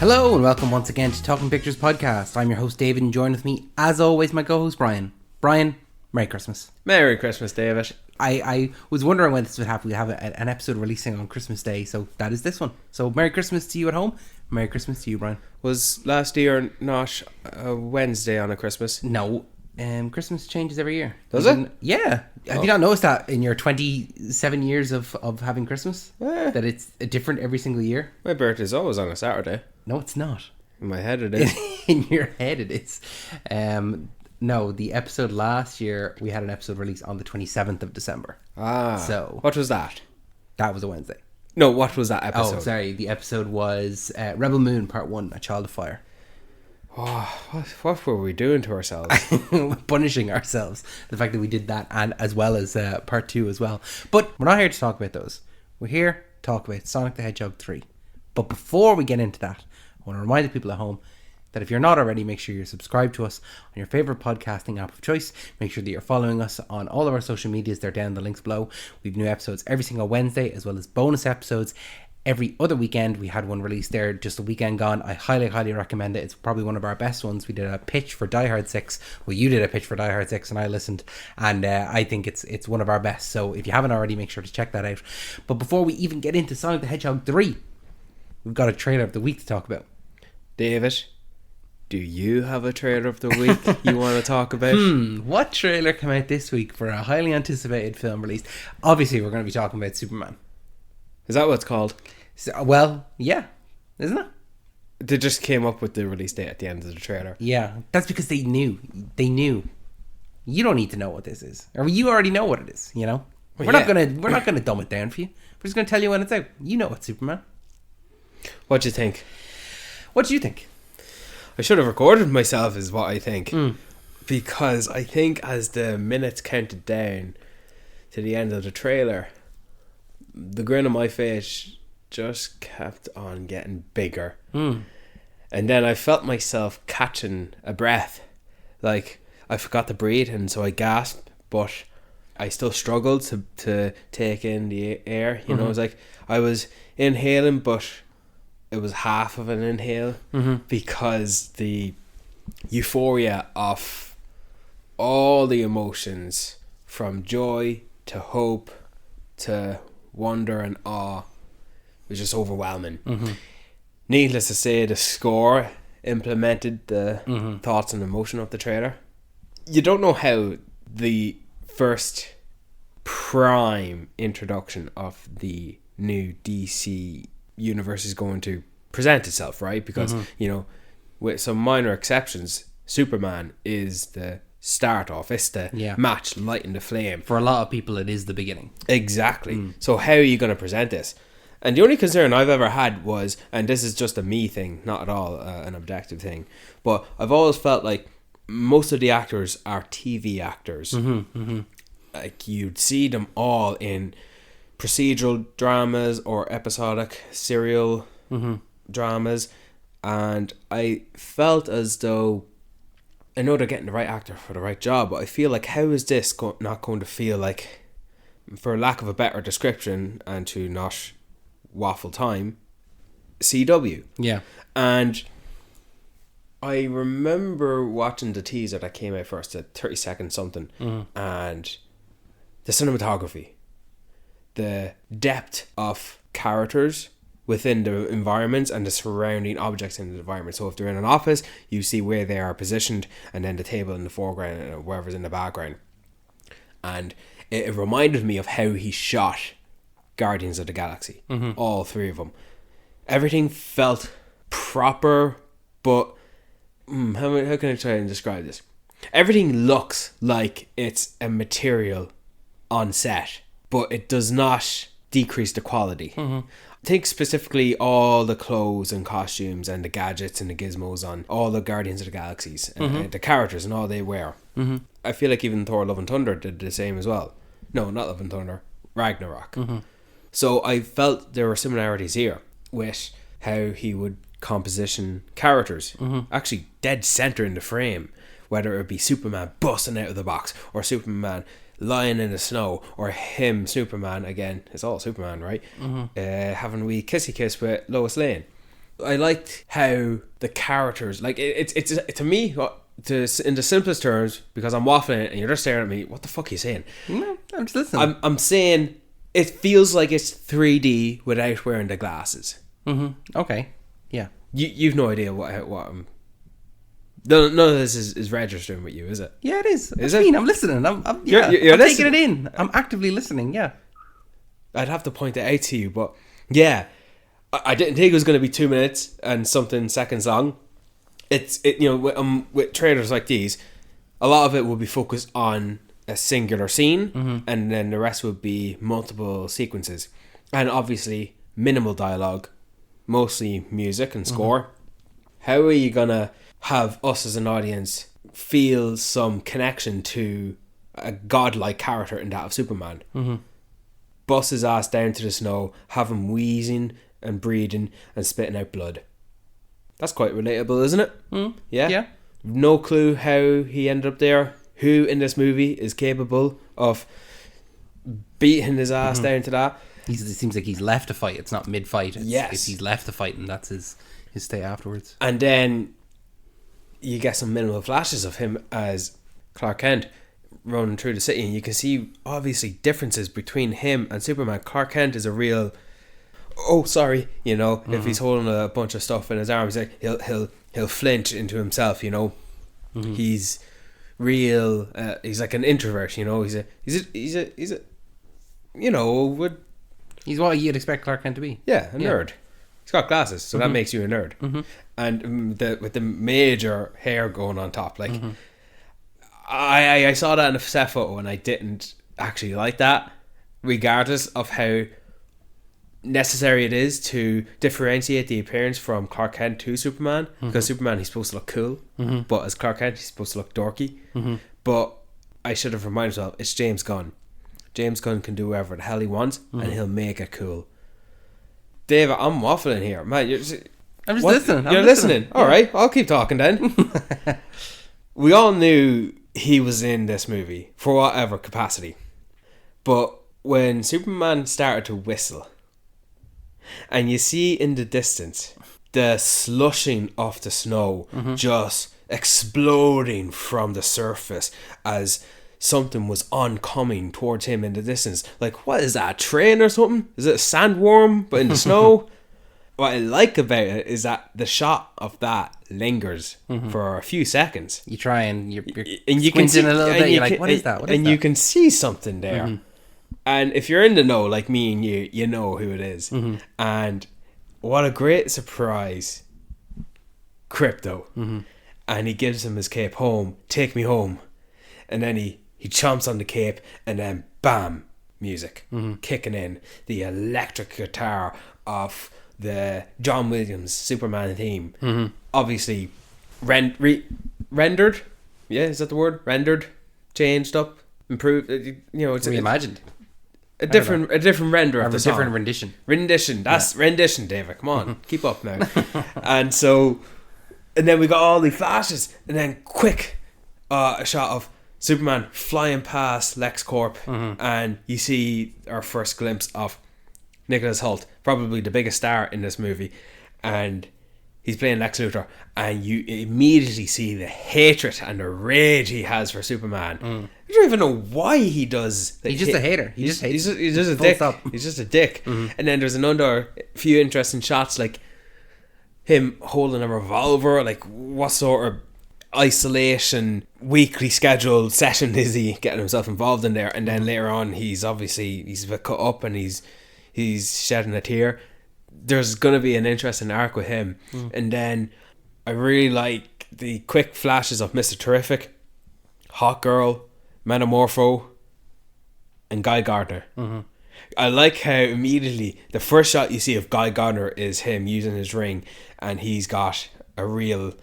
Hello and welcome once again to Talking Pictures Podcast. I'm your host David and joined with me as always my co-host Brian. Brian, Merry Christmas. Merry Christmas, David. I was wondering when this would happen. We have an episode releasing on Christmas Day, so that is this one. So Merry Christmas to you at home. Merry Christmas to you, Brian. Was last year not a Wednesday on a Christmas? No, Christmas changes every year. Does it? Yeah. Have you not noticed that in your 27 years of having Christmas? That it's different every single year? My birthday's always on a Saturday. No, it's not. In my head it is. In your head it is. No, the episode last year, we had an episode released on the 27th of December. So what was that? That was a Wednesday. No, what was that episode? Oh, sorry. The episode was Rebel Moon Part 1, A Child of Fire. Oh, what were we doing to ourselves? Punishing ourselves. The fact that we did that, and as well as Part 2 as well. But we're not here to talk about those. We're here to talk about Sonic the Hedgehog 3. But before we get into that, I want to remind the people at home that if you're not already, make sure you're subscribed to us on your favourite podcasting app of choice. Make sure that you're following us on all of our social medias. They're down in the links below. We have new episodes every single Wednesday, as well as bonus episodes every other weekend. We had one released there just a weekend gone. I highly recommend it. It's probably one of our best ones. We did a pitch for Die Hard 6. Well, you did a pitch for Die Hard 6 and I listened, and I think it's one of our best. So if you haven't already, make sure to check that out. But before we even get into Sonic the Hedgehog 3, we've got a trailer of the week to talk about. David, do you have a trailer of the week you want to talk about? What trailer came out this week for a highly anticipated film release? Obviously, we're going to be talking about Superman. Is that what it's called? So, well, yeah. Isn't it? They just came up with the release date at the end of the trailer. Yeah. That's because they knew. They knew. You don't need to know what this is. Or you already know what it is, you know? Well, we're not gonna dumb it down for you. We're just gonna tell you when it's out. You know it's Superman. What do you think? What do you think? I should have recorded myself is what I think. Because I think as the minutes counted down to the end of the trailer, the grin on my face just kept on getting bigger. And then I felt myself catching a breath. Like I forgot to breathe, and so I gasped, but I still struggled to take in the air. You know, it was like I was inhaling, but it was half of an inhale because the euphoria of all the emotions, from joy to hope to wonder and awe, was just overwhelming. Needless to say, the score implemented the thoughts and emotion of the trailer. You don't know how the first prime introduction of the new DC universe is going to present itself, right? Because you know, with some minor exceptions, Superman is the start off. It's the match lighting the flame. For a lot of people, it is the beginning. Exactly. So how are you going to present this? And the only concern I've ever had was, and this is just a me thing, not at all an objective thing, but I've always felt like most of the actors are TV actors. Like you'd see them all in procedural dramas or episodic serial dramas, and I felt as though, I know they're getting the right actor for the right job, but I feel like, how is this not going to feel like, for lack of a better description and to not waffle time, CW? Yeah. And I remember watching the teaser that came out first, at 30 seconds something, and the cinematography, the depth of characters within the environments and the surrounding objects in the environment. So if they're in an office, you see where they are positioned, and then the table in the foreground and wherever's in the background. And it reminded me of how he shot Guardians of the Galaxy, all three of them. Everything felt proper, but how can I try and describe this? Everything looks like it's a material on set, but it does not decrease the quality. Think specifically all the clothes and costumes and the gadgets and the gizmos on all the Guardians of the Galaxies, the characters and all they wear. I feel like even Thor Love and Thunder did the same as well. No, not Love and Thunder, Ragnarok. So I felt there were similarities here with how he would composition characters, actually dead center in the frame, whether it be Superman busting out of the box or Superman lying in the snow, or him, Superman, again, it's all Superman, right? Having a wee kissy kiss with Lois Lane. I liked how the characters, like it's to me, in the simplest terms, because I'm waffling and you're just staring at me. What the fuck are you saying? No, I'm just listening. I'm saying it feels like it's 3D without wearing the glasses. Okay. Yeah. You've no idea what I'm. None of this is registering with you, is it? Yeah, it is. Is I it? mean, I'm listening. I'm You're taking listening. it in. I'm actively listening. Yeah. I'd have to point it out to you, but yeah, I didn't think it was going to be 2 minutes and something seconds long. With trailers like these, a lot of it will be focused on a singular scene, and then the rest would be multiple sequences, and obviously minimal dialogue, mostly music and score. How are you gonna have us as an audience feel some connection to a godlike character in that of Superman? Bust his ass down to the snow, have him wheezing and breathing and spitting out blood. That's quite relatable, isn't it? Yeah? Yeah. No clue how he ended up there. Who in this movie is capable of beating his ass down to that? It seems like he's left the fight. It's not mid-fight. Yes. It's he's left the fight, and that's his stay afterwards. And then you get some minimal flashes of him as Clark Kent running through the city, and you can see obviously differences between him and Superman. Clark Kent is a real, if he's holding a bunch of stuff in his arms, like he'll flinch into himself, He's real. He's like an introvert, He's He's what you'd expect Clark Kent to be. a nerd. He's got glasses, so that makes you a nerd. And with the major hair going on top, like I saw that in a set photo and I didn't actually like that, regardless of how necessary it is to differentiate the appearance from Clark Kent to Superman, because Superman, he's supposed to look cool, but as Clark Kent, he's supposed to look dorky. But I should have reminded myself, it's James Gunn. James Gunn can do whatever the hell he wants, and he'll make it cool. David, I'm waffling here, man. I'm just listening. You're listening. All right, I'll keep talking then. We all knew he was in this movie for whatever capacity, but when Superman started to whistle, and you see in the distance the slushing of the snow just exploding from the surface as something was oncoming towards him in the distance. Like, what is that, a train or something? Is it a sandworm but in the snow? What I like about it is that the shot of that lingers for a few seconds. You try and you're and you can see a little bit. You're like, what is that? You can see something there. And if you're in the know, like me and you know who it is. And what a great surprise, Crypto. And he gives him his cape, home, take me home. And then he chomps on the cape, and then bam, music kicking in. The electric guitar of the John Williams Superman theme. Obviously rendered. Yeah, is that the word? Rendered, changed up, improved. It's reimagined. A different render of the song. Different rendition. That's rendition, David. Come on, keep up now. And then we got all the flashes, and then quick, a shot of Superman flying past LexCorp, and you see our first glimpse of Nicholas Hoult, probably the biggest star in this movie, and he's playing Lex Luthor, and you immediately see the hatred and the rage he has for Superman. You don't even know why he does. He's just a hater. He just hates. He's just a dick. He's just a dick. And then there's another few interesting shots, like him holding a revolver. Like, what sort of isolation weekly scheduled session is he getting himself involved in there? And then later on, he's a bit cut up and he's shedding a tear. There's going to be an interesting arc with him. And then I really like the quick flashes of Mr. Terrific, Hot Girl, Metamorpho, and Guy Gardner. I like how immediately the first shot you see of Guy Gardner is him using his ring, and he's got a real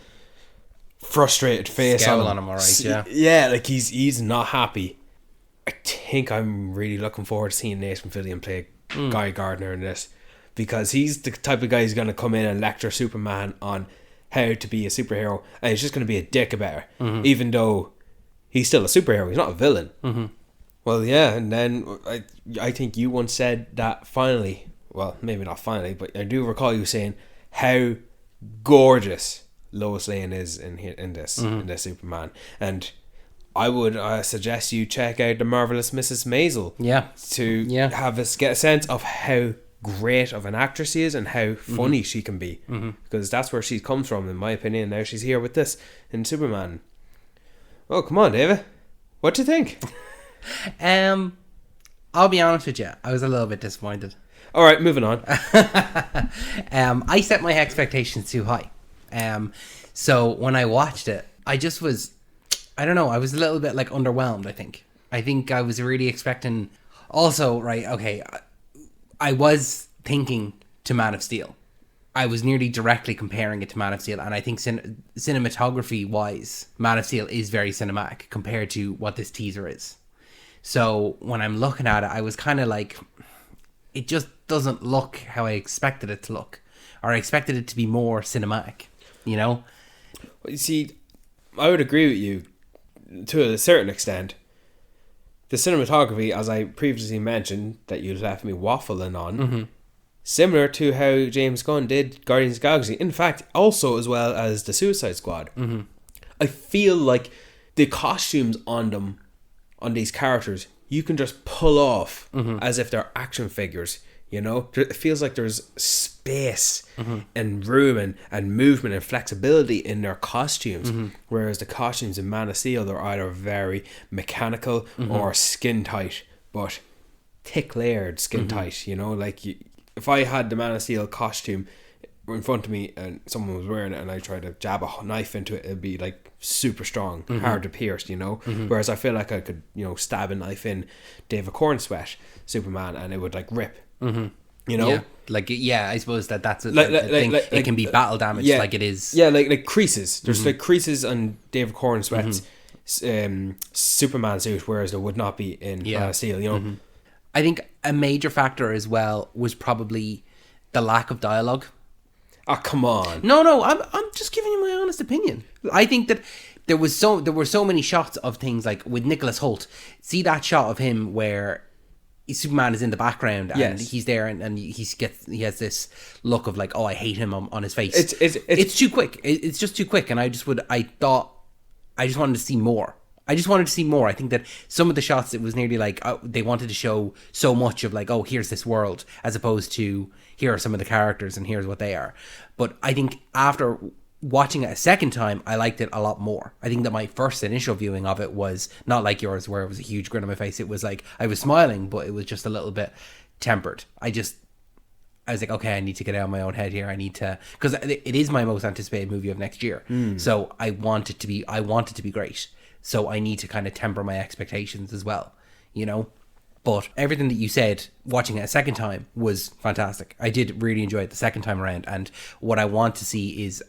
frustrated face Scowl on him, alright, yeah. Yeah, like he's not happy. I think I'm really looking forward to seeing Nathan Fillion play Guy Gardner in this, because he's the type of guy who's going to come in and lecture Superman on how to be a superhero, and he's just going to be a dick about it, even though he's still a superhero. He's not a villain. Well, yeah, and then I think you once said that finally, well, maybe not finally, but I do recall you saying how gorgeous Lois Lane is in this Superman, and I would suggest you check out The Marvelous Mrs. Maisel. Yeah. To get a sense of how great of an actress she is and how funny she can be, because that's where she comes from, in my opinion. Now she's here with this in Superman. Oh, come on, David, what do you think? I'll be honest with you, I was a little bit disappointed. All right, moving on. I set my expectations too high. So when I watched it, I just was, I don't know, I was a little bit like underwhelmed. I think I was really expecting. Also, right, okay, I was thinking to Man of Steel. I was nearly directly comparing it to Man of Steel, and I think cinematography wise, Man of Steel is very cinematic compared to what this teaser is. So when I'm looking at it, I was kind of like, it just doesn't look how I expected it to look, or I expected it to be more cinematic, you know? Well, you see, I would agree with you to a certain extent. The cinematography, as I previously mentioned, that you left me waffling on, similar to how James Gunn did Guardians of the Galaxy. In fact, also as well as the Suicide Squad. I feel like the costumes on these characters, you can just pull off as if they're action figures. You know, it feels like there's space and room and movement and flexibility in their costumes. Whereas the costumes in Man of Steel, they're either very mechanical or skin tight, but thick layered skin tight. You know, like if I had the Man of Steel costume in front of me and someone was wearing it and I tried to jab a knife into it, it'd be like super strong, hard to pierce, you know. Whereas I feel like I could, you know, stab a knife in David Cornsweat Superman and it would like rip. You know, I suppose that's a thing. It can be battle damage, like it is. Yeah, like creases. There's like creases on David Cornsweat's Superman suit, whereas there would not be in Man of Steel. You know, I think a major factor as well was probably the lack of dialogue. Oh, come on! No, I'm just giving you my honest opinion. I think that there were so many shots of things like with Nicholas Hoult. See that shot of him where Superman is in the background and he's there and he has this look of like, oh, I hate him on his face. It's too quick. It's just too quick, and I just wanted to see more. I think that some of the shots, it was nearly like they wanted to show so much of like, oh, here's this world, as opposed to here are some of the characters and here's what they are. But I think after watching it a second time, I liked it a lot more. I think that my first initial viewing of it was not like yours, where it was a huge grin on my face. It was like I was smiling, but it was just a little bit tempered. I was like, okay, I need to get out of my own head here. I need to, because it is my most anticipated movie of next year. So I want it to be great. So I need to kind of temper my expectations as well, you know. But everything that you said, watching it a second time, was fantastic. I did really enjoy it the second time around. And what I want to see is,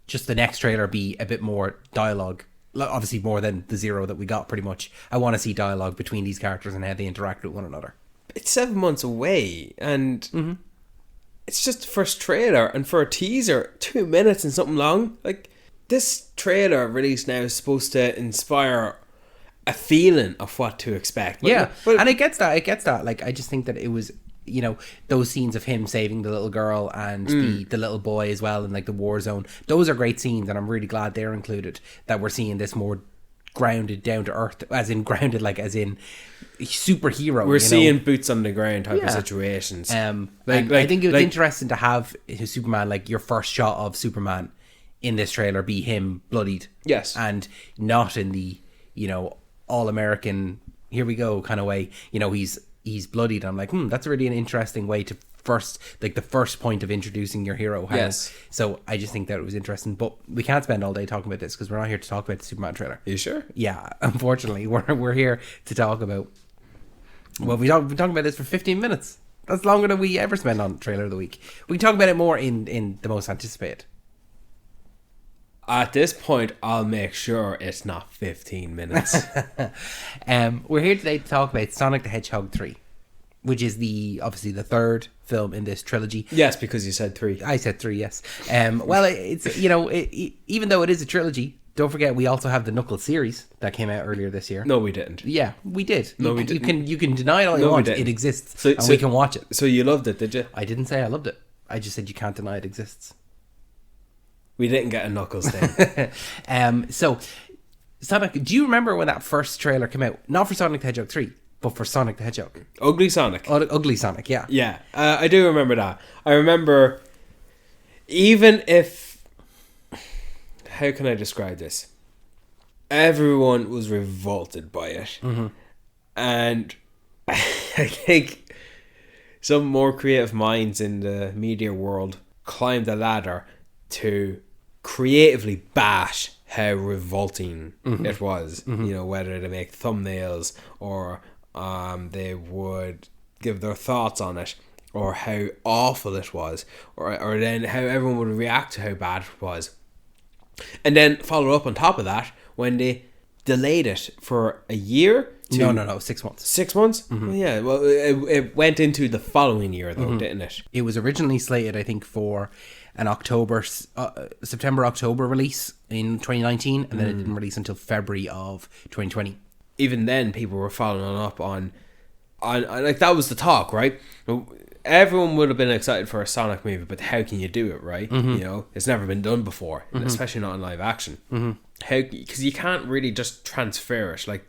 just the next trailer be a bit more dialogue. Obviously more than the zero that we got, pretty much. I want to see dialogue between these characters and how they interact with one another. It's 7 months away, and it's just the first trailer. And for a teaser, 2 minutes and something long. Like, this trailer release now is supposed to inspire a feeling of what to expect. And it gets that. Like, I just think that it was, you know, those scenes of him saving the little girl and the little boy as well, and like the war zone, those are great scenes, and I'm really glad they're included, that we're seeing this more grounded, down to earth, as in superhero. We're seeing boots on the ground type of situations. I think it was interesting to have his Superman, like your first shot of Superman in this trailer, be him bloodied. Yes. And not in the, you know, all-American, here we go kind of way. You know, he's bloodied. I'm like, that's really an interesting way to the first point of introducing your hero. Yes. So I just think that it was interesting. But we can't spend all day talking about this, because we're not here to talk about the Superman trailer. Are you sure? Yeah, unfortunately. We're here to talk about... Well, we've been talking about this for 15 minutes. That's longer than we ever spend on Trailer of the Week. We can talk about it more in the most anticipated. At this point, I'll make sure it's not 15 minutes. We're here today to talk about Sonic the Hedgehog 3, which is obviously the third film in this trilogy. Yes, because you said 3. I said 3, yes. Well, it's, you know, even though it is a trilogy, don't forget we also have the Knuckles series that came out earlier this year. No, we didn't. Yeah, we did. No, we didn't. You can deny it all you want. It exists, and we can watch it. So you loved it, did you? I didn't say I loved it. I just said you can't deny it exists. We didn't get a Knuckles thing. So, Sonic, do you remember when that first trailer came out? Not for Sonic the Hedgehog 3, but for Sonic the Hedgehog. Ugly Sonic. Ugly Sonic, yeah. Yeah, I do remember that. I remember, even if... How can I describe this? Everyone was revolted by it. Mm-hmm. And I think some more creative minds in the media world climbed the ladder to creatively bash how revolting it was. You know, whether they make thumbnails or they would give their thoughts on it, or how awful it was, or then how everyone would react to how bad it was. And then follow up on top of that when they delayed it for a year. No, 6 months. 6 months? Well, yeah, well, it went into the following year though, didn't it? It was originally slated, I think, for an September-October release in 2019, and then it didn't release until February of 2020. Even then, people were following up on like, that was the talk, right? Everyone would have been excited for a Sonic movie, but how can you do it, right? You know, it's never been done before, especially not in live action. How? Because you can't really just transfer it like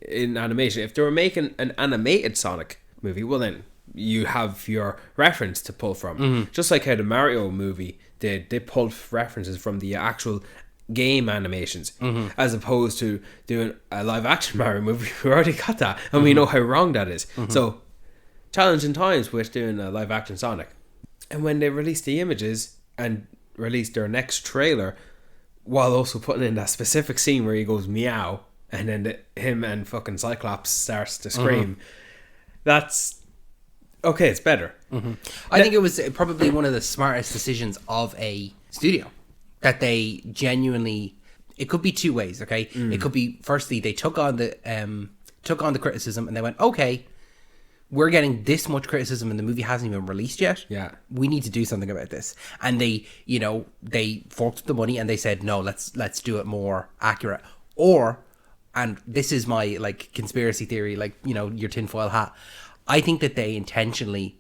in animation. If they were making an animated Sonic movie, well then you have your reference to pull from. Just like how the Mario movie did, they pulled references from the actual game animations, as opposed to doing a live action Mario movie. We already got that, and we know how wrong that is. So challenging times with doing a live action Sonic. And when they released the images and released their next trailer, while also putting in that specific scene where he goes meow, and then him and fucking Cyclops starts to scream, that's okay. It's better. I think it was probably one of the smartest decisions of a studio, that they genuinely. It could be two ways. Okay, it could be, firstly, they took on the criticism and they went, okay, we're getting this much criticism and the movie hasn't even released yet. Yeah, we need to do something about this. And they forked up the money and they said, no, let's do it more accurate. Or, and this is my like conspiracy theory, like, you know, your tinfoil hat, I think that they intentionally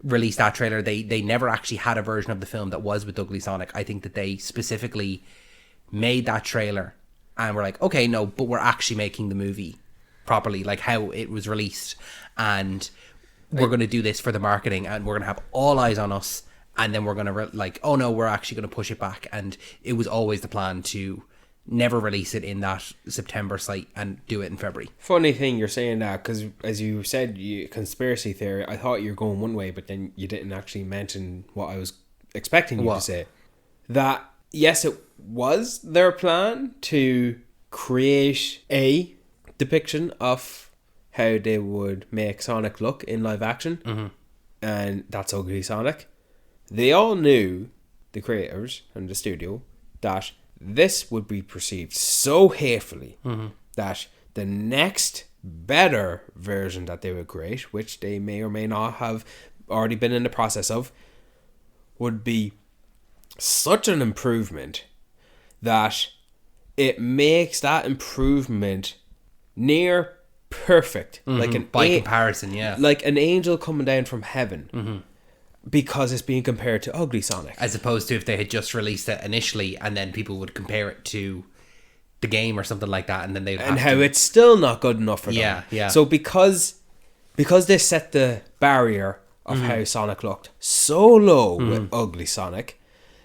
released that trailer. They never actually had a version of the film that was with Ugly Sonic. I think that they specifically made that trailer and were like, okay, no, but we're actually making the movie properly, like how it was released, and we're going to do this for the marketing, and we're going to have all eyes on us, and then we're going to oh no, we're actually going to push it back. And it was always the plan to never release it in that September slate and do it in February. Funny thing you're saying that, because as you said, conspiracy theory, I thought you were going one way, but then you didn't actually mention what I was expecting you to say. That yes, it was their plan to create a depiction of how they would make Sonic look in live action, and that's Ugly Sonic. They all knew, the creators and the studio, that this would be perceived so hatefully that the next better version that they would create, which they may or may not have already been in the process of, would be such an improvement that it makes that improvement near perfect, like comparison, like an angel coming down from heaven, because it's being compared to Ugly Sonic, as opposed to if they had just released it initially and then people would compare it to the game or something like that, and then they'd it's still not good enough for them. So because they set the barrier of how Sonic looked so low with Ugly Sonic,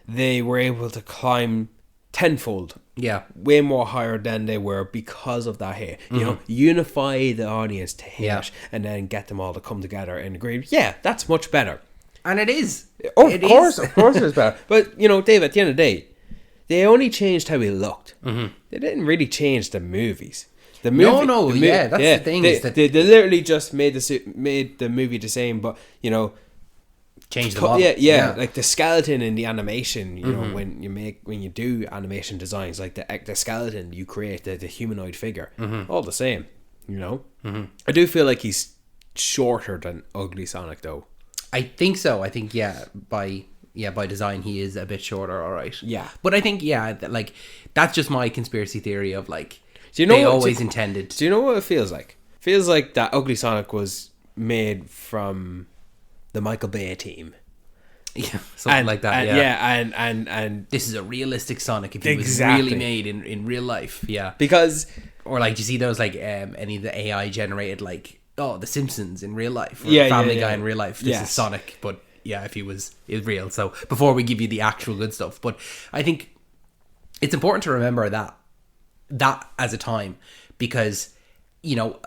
they were able to climb tenfold, way more higher than they were because of that hate. You know, unify the audience to hate it, and then get them all to come together and agree, yeah, that's much better. And it is. Of course it is better. But, you know, Dave, at the end of the day, they only changed how he looked. They didn't really change the movies. The movie, that's the thing. They literally just made the movie the same, but, you know, change the model. Yeah, like the skeleton in the animation, you know, when you do animation designs, like the skeleton you create, the humanoid figure, all the same, you know. I do feel like he's shorter than Ugly Sonic, though. I think so. I think by design he is a bit shorter, all right. Yeah, but I think like that's just my conspiracy theory of like, do you know they always intended. Do you know what it feels like? It feels like that Ugly Sonic was made from the Michael Bay team. Yeah, something like that. And this is a realistic Sonic if he Exactly. was really made in real life. Yeah, because or like, do you see those like any of the AI generated like The Simpsons in real life, or Yeah, Family yeah, Guy yeah. in real life? This Yes. is Sonic, but yeah, if he was real. So before we give you the actual good stuff, but I think it's important to remember that as a time, because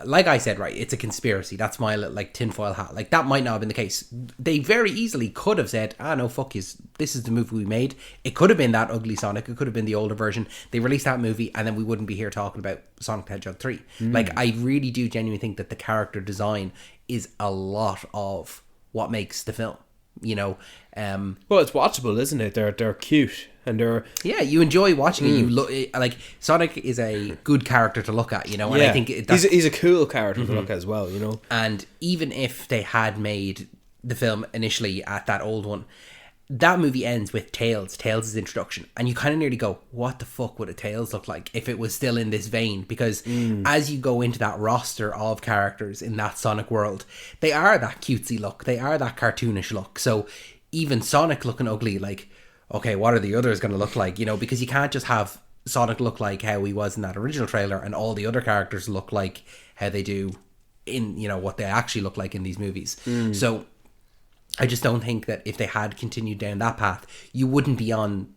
like I said, right, it's a conspiracy. That's my little, like, tinfoil hat. Like, that might not have been the case. They very easily could have said, no, fuck yous, this is the movie we made. It could have been that ugly Sonic. It could have been the older version. They released that movie, and then we wouldn't be here talking about Sonic the Hedgehog 3. Like, I really do genuinely think that the character design is a lot of what makes the film. well, it's watchable, isn't it? They're cute, and they're Yeah, you enjoy watching it. You look like Sonic is a good character to look at, and I think he's a cool character to look at as well, And even if they had made the film initially at that old one, that movie ends with Tails' introduction, and you kind of nearly go, what the fuck would a Tails look like if it was still in this vein? Because as you go into that roster of characters in that Sonic world, they are that cutesy look, they are that cartoonish look. So even Sonic looking ugly, like, okay, what are the others going to look like? Because you can't just have Sonic look like how he was in that original trailer and all the other characters look like how they do in, what they actually look like in these movies. So I just don't think that if they had continued down that path, you wouldn't be on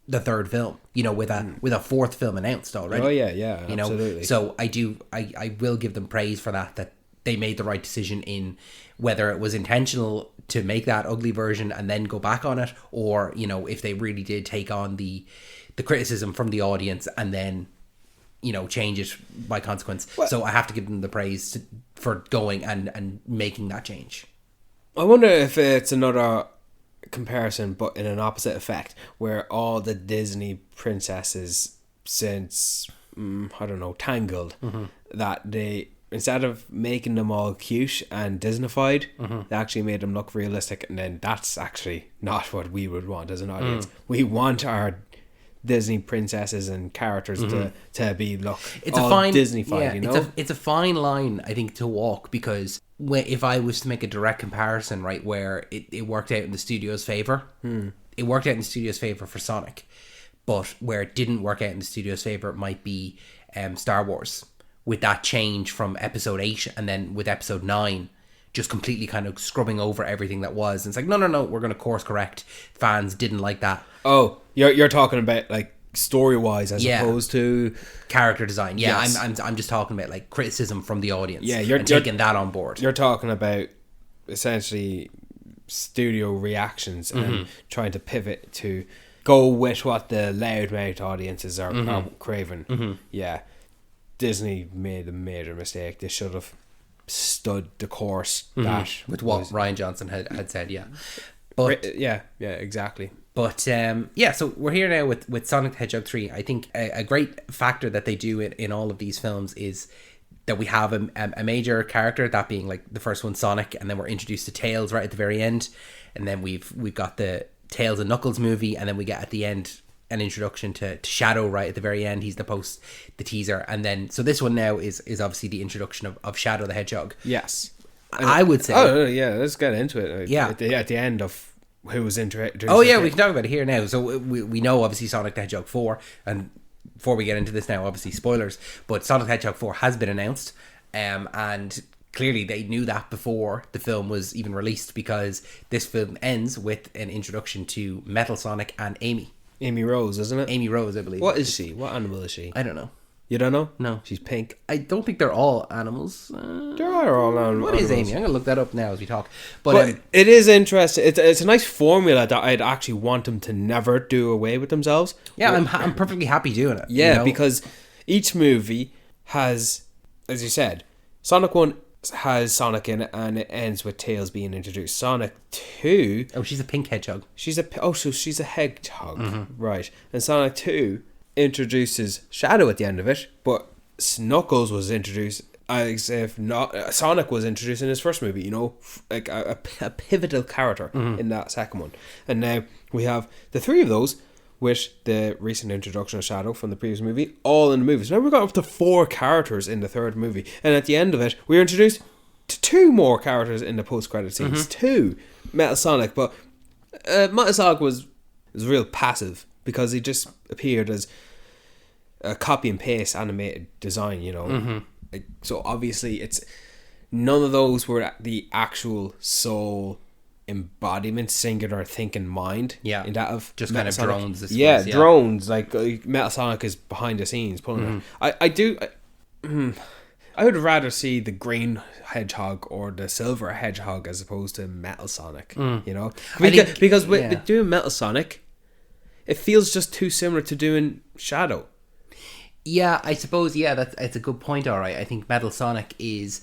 the third film, with a fourth film announced already. Oh yeah, absolutely. So I will give them praise for that they made the right decision in whether it was intentional to make that ugly version and then go back on it, or if they really did take on the criticism from the audience and then change it by consequence. So I have to give them the praise for going and making that change. I wonder if it's another comparison, but in an opposite effect, where all the Disney princesses since Tangled, that they, instead of making them all cute and Disneyfied, they actually made them look realistic, and then that's actually not what we would want as an audience. We want our Disney princesses and characters to be it's all a fine Disneyfied, it's a fine line, I think, to walk, because if I was to make a direct comparison, right, where it worked out in the studio's favor, it worked out in the studio's favor for Sonic, but where it didn't work out in the studio's favor might be Star Wars, with that change from episode 8 and then with episode 9 just completely kind of scrubbing over everything that was. And it's like, no, we're going to course correct. Fans didn't like that. Oh, you're talking about like story-wise as opposed to character design. Yeah, yes. I'm just talking about like criticism from the audience. Yeah, you're taking that on board. You're talking about essentially studio reactions and trying to pivot to go with what the loudmouth audiences are craving. Yeah, Disney made a major mistake. They should have stood the course that with what Rian Johnson had said. Yeah, but yeah, exactly. But so we're here now with Sonic the Hedgehog 3. I think a great factor that they do in all of these films is that we have a major character, that being like the first one, Sonic, and then we're introduced to Tails right at the very end, and then we've got the Tails and Knuckles movie, and then we get at the end an introduction to Shadow right at the very end. He's the teaser, and then so this one now is obviously the introduction of Shadow the Hedgehog. Yes, I would say. Oh yeah, let's get into it. Yeah, at the end of who was introduced. Oh yeah, we can talk about it here now. So we know obviously Sonic the Hedgehog 4, and before we get into this now, obviously spoilers, but Sonic the Hedgehog 4 has been announced, and clearly they knew that before the film was even released, because this film ends with an introduction to Metal Sonic and Amy Rose, isn't it? Amy Rose, I believe. What is she? What animal is she? I don't know. You don't know? No. She's pink. I don't think they're all animals. There are all animals. What is Amy? I'm going to look that up now as we talk. But it is interesting. It's a nice formula that I'd actually want them to never do away with themselves. Yeah, I'm perfectly happy doing it. Yeah, because each movie has, as you said, Sonic 1 has Sonic in it, and it ends with Tails being introduced. Sonic 2... Oh, she's a pink hedgehog. So she's a hedgehog. Right. And Sonic 2... introduces Shadow at the end of it, but Knuckles was introduced as if not Sonic was introduced in his first movie, like a pivotal character in that second one. And now we have the three of those with the recent introduction of Shadow from the previous movie, all in the movie. So now we've got up to 4 characters in the third movie, and at the end of it we're introduced to 2 more characters in the post-credit scenes. 2 Metal Sonic, but Metal Sonic was real passive because he just appeared as a copy and paste animated design, you know. Like, so obviously it's none of those were the actual soul embodiment, singular thinking mind. Yeah, in that of just Metal kind of Sonic. drones. I suppose, Yeah, drones. Like Metal Sonic is behind the scenes pulling it. I would rather see the green hedgehog or the silver hedgehog as opposed to Metal Sonic. You know, because with doing Metal Sonic, it feels just too similar to doing Shadow. Yeah, I suppose. Yeah, that's a good point. All right, I think Metal Sonic is.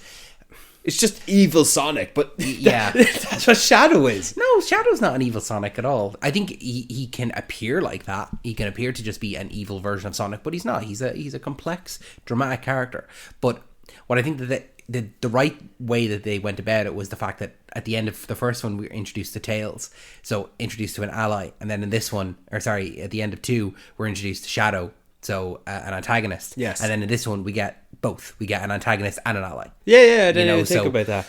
It's just evil Sonic, but yeah, that's what Shadow is. No, Shadow's not an evil Sonic at all. I think he can appear like that. He can appear to just be an evil version of Sonic, but he's not. He's a complex, dramatic character. But what I think that the right way that they went about it was the fact that at the end of the first one we were introduced to Tails, so introduced to an ally, and then in this one, at the end of 2, we're introduced to Shadow. So an antagonist. Yes. And then in this one we get both. We get an antagonist and an ally. Yeah, I didn't even think about that.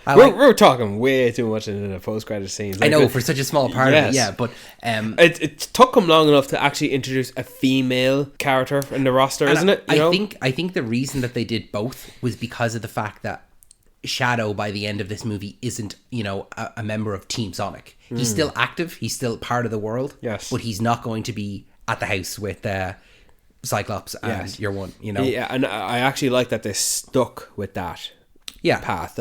We're talking way too much in the post-credit scenes. Like, I know, for such a small part of it, yeah. But it took them long enough to actually introduce a female character in the roster, isn't it? I think the reason that they did both was because of the fact that Shadow, by the end of this movie, isn't, you know, a member of Team Sonic. He's still active. He's still part of the world. Yes. But he's not going to be at the house with Cyclops and Year One, you know. Yeah, and I actually like that they stuck with that path.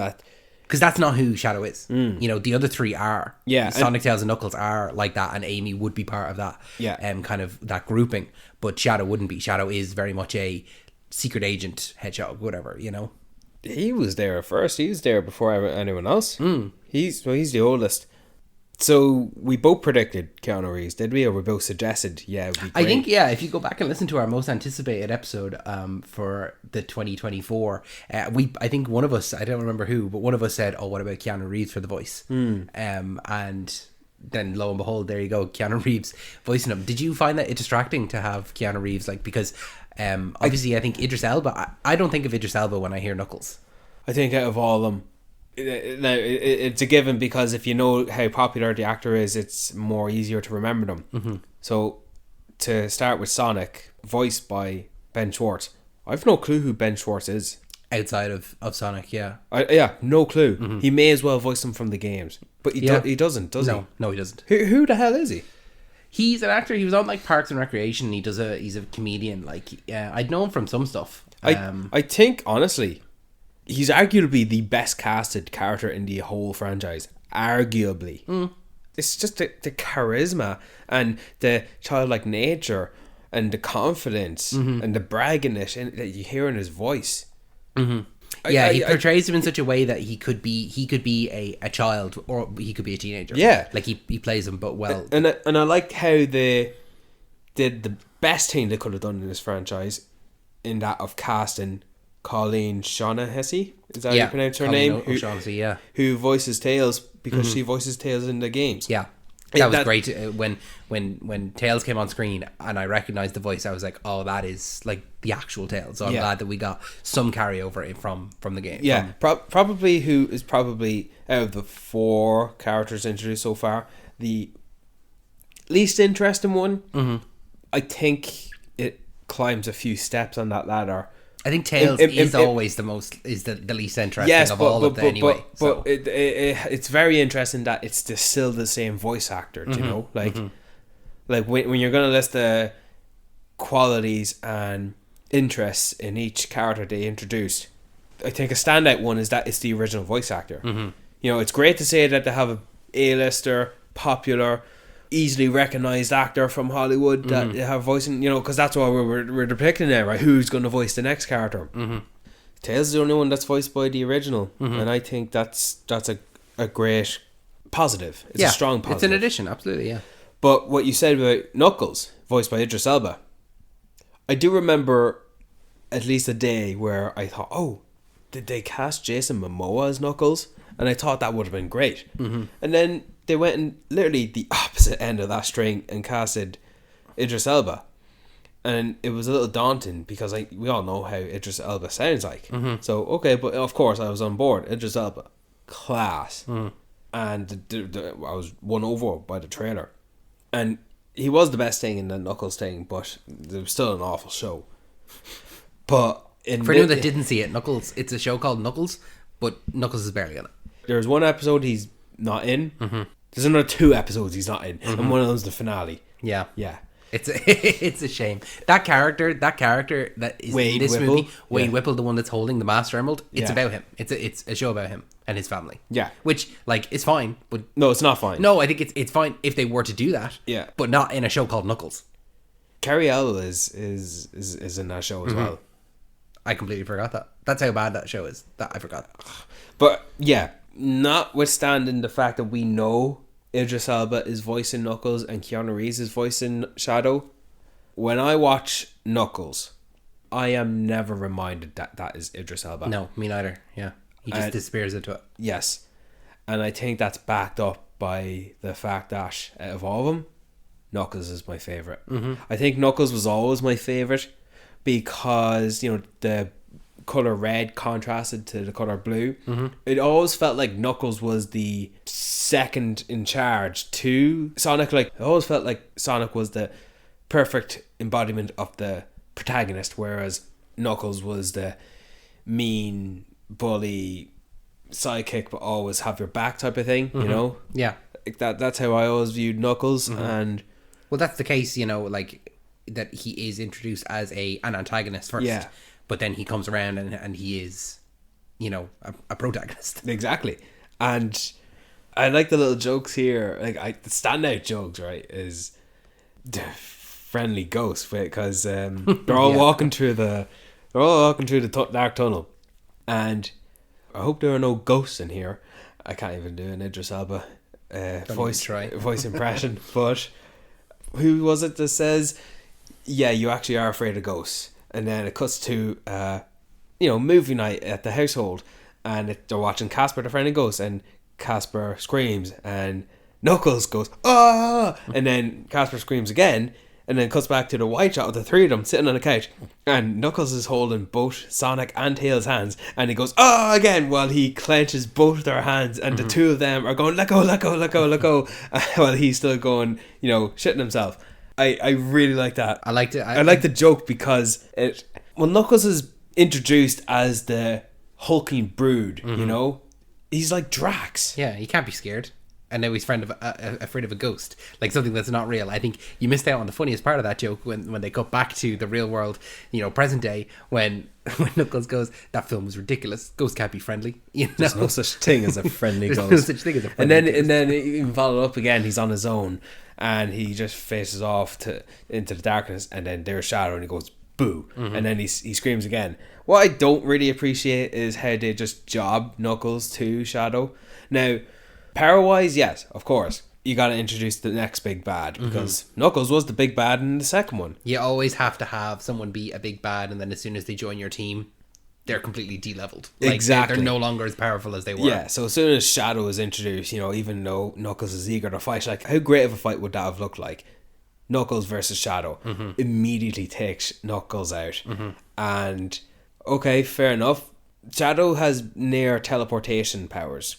Because that's not who Shadow is. You know, the other 3 are. Yeah. Sonic, Tails and Knuckles are like that, and Amy would be part of that. Yeah. Kind of that grouping. But Shadow wouldn't be. Shadow is very much a secret agent, hedgehog, whatever, you know. He was there at first. He was there before anyone else. He's the oldest. So we both predicted Keanu Reeves, did we? Or we both suggested, yeah, it'd be great. I think, yeah, if you go back and listen to our most anticipated episode for the 2024, I think one of us, I don't remember who, but one of us said, oh, what about Keanu Reeves for the voice? And then lo and behold, there you go, Keanu Reeves voicing him. Did you find that it distracting to have Keanu Reeves? Like, because obviously I think Idris Elba, I don't think of Idris Elba when I hear Knuckles. I think out of all of them, now it's a given, because if you know how popular the actor is, it's more easier to remember them. So to start with Sonic, voiced by Ben Schwartz, I've no clue who Ben Schwartz is outside of Sonic. No clue. He may as well voice him from the games, but he doesn't, does he? No, he doesn't. Who the hell is he? He's an actor. He was on like Parks and Recreation. He's a comedian. Like, I'd know him from some stuff. I think honestly, he's arguably the best casted character in the whole franchise. Arguably. It's just the charisma and the childlike nature and the confidence and the bragginess that you hear in his voice. He portrays him in such a way that he could be a child, or he could be a teenager. Yeah. Like he plays him but well. And I like how they did the best thing they could have done in this franchise, in that of casting Colleen Shaughnessy, is that how you pronounce her name? Who voices Tails, because she voices Tails in the games. Yeah, that was great. When Tails came on screen and I recognised the voice, I was like, oh, that is like the actual Tails. So I'm glad that we got some carryover from the game. Yeah, probably who is probably out of the 4 characters introduced so far the least interesting one. I think it climbs a few steps on that ladder. I think Tails is always the least interesting of all of them anyway. But it's very interesting that it's still the same voice actor, do you know? Like when you're going to list the qualities and interests in each character they introduced, I think a standout one is that it's the original voice actor. You know, it's great to say that they have a A-lister, popular, easily recognized actor from Hollywood that have voicing, you know, because that's what we're depicting there, right? Who's going to voice the next character? Tails is the only one that's voiced by the original, and I think that's a great positive. It's a strong positive. It's an addition, absolutely, yeah. But what you said about Knuckles, voiced by Idris Elba, I do remember at least a day where I thought, oh, did they cast Jason Momoa as Knuckles? And I thought that would have been great. And then they went in literally the opposite end of that string and casted Idris Elba. And it was a little daunting, because we all know how Idris Elba sounds like. So, okay, but of course I was on board. Idris Elba, class. and I was won over by the trailer. And he was the best thing in the Knuckles thing, but it was still an awful show. But for anyone that didn't see it, Knuckles, it's a show called Knuckles, but Knuckles is barely in it. There's one episode he's not in. There's another 2 episodes he's not in, and one of them's the finale. Yeah. Yeah. It's a shame. That character that is Wade in this Whipple? movie, Wade Yeah. Whipple, the one that's holding the Master Emerald, it's Yeah. about him. It's a show about him and his family. Yeah. Which, like, is fine, but No, it's not fine. no, I think it's fine if they were to do that. Yeah. But not in a show called Knuckles. Carrie L is in that show as well. I completely forgot that. That's how bad that show is. That I forgot. But yeah, notwithstanding the fact that we know Idris Elba is voicing Knuckles and Keanu Reeves is voicing Shadow, when I watch Knuckles, I am never reminded that that is Idris Elba. No, me neither. Yeah. He just disappears into it. Yes. And I think that's backed up by the fact that out of all of them, Knuckles is my favourite. I think Knuckles was always my favourite because, you know, the colour red contrasted to the colour blue. It always felt like Knuckles was the second in charge to Sonic. Like, it always felt like Sonic was the perfect embodiment of the protagonist, whereas Knuckles was the mean, bully, sidekick, but always have your back type of thing, you know? Yeah. Like that's how I always viewed Knuckles. And Well, that's the case, you know, like, that he is introduced as an antagonist first. Yeah. But then he comes around and he is, you know, a protagonist. exactly. And I like the little jokes here. Like, the standout jokes, right, is the friendly ghost, because they're all walking through the dark tunnel, and I hope there are no ghosts in here. I can't even do an Idris Elba voice impression. But who was it that says, "Yeah, you actually are afraid of ghosts"? And then it cuts to movie night at the household, and they're watching Casper the Friendly Ghost, and Casper screams, and Knuckles goes, "Ah!" And then Casper screams again, and then cuts back to the wide shot of the 3 of them sitting on the couch, and Knuckles is holding both Sonic and Tails' hands, and he goes, "Ah!" again, while he clenches both their hands, and the 2 of them are going, "Let go, let go, let go, let go," while he's still going, shitting himself. I really like that. I liked it. I like the joke because Knuckles is introduced as the hulking brood, he's like Drax. Yeah, he can't be scared. And now he's afraid of a ghost, like something that's not real. I think you missed out on the funniest part of that joke when they cut back to the real world, present day, when Knuckles goes, "That film was ridiculous. Ghosts can't be friendly." There's no such thing as a friendly ghost. There's no such thing as a friendly ghost. And then even followed up again, he's on his own, and he just faces off into the darkness, and then there's Shadow, and he goes, "Boo!" And then he screams again. What I don't really appreciate is how they just job Knuckles to Shadow. Now, power-wise, yes, of course, you got to introduce the next big bad, because Knuckles was the big bad in the second one. You always have to have someone be a big bad, and then as soon as they join your team, they're completely de-leveled. Like, exactly. They're no longer as powerful as they were. Yeah, so as soon as Shadow is introduced, even though Knuckles is eager to fight, like, how great of a fight would that have looked like? Knuckles versus Shadow immediately takes Knuckles out. And, okay, fair enough. Shadow has near teleportation powers.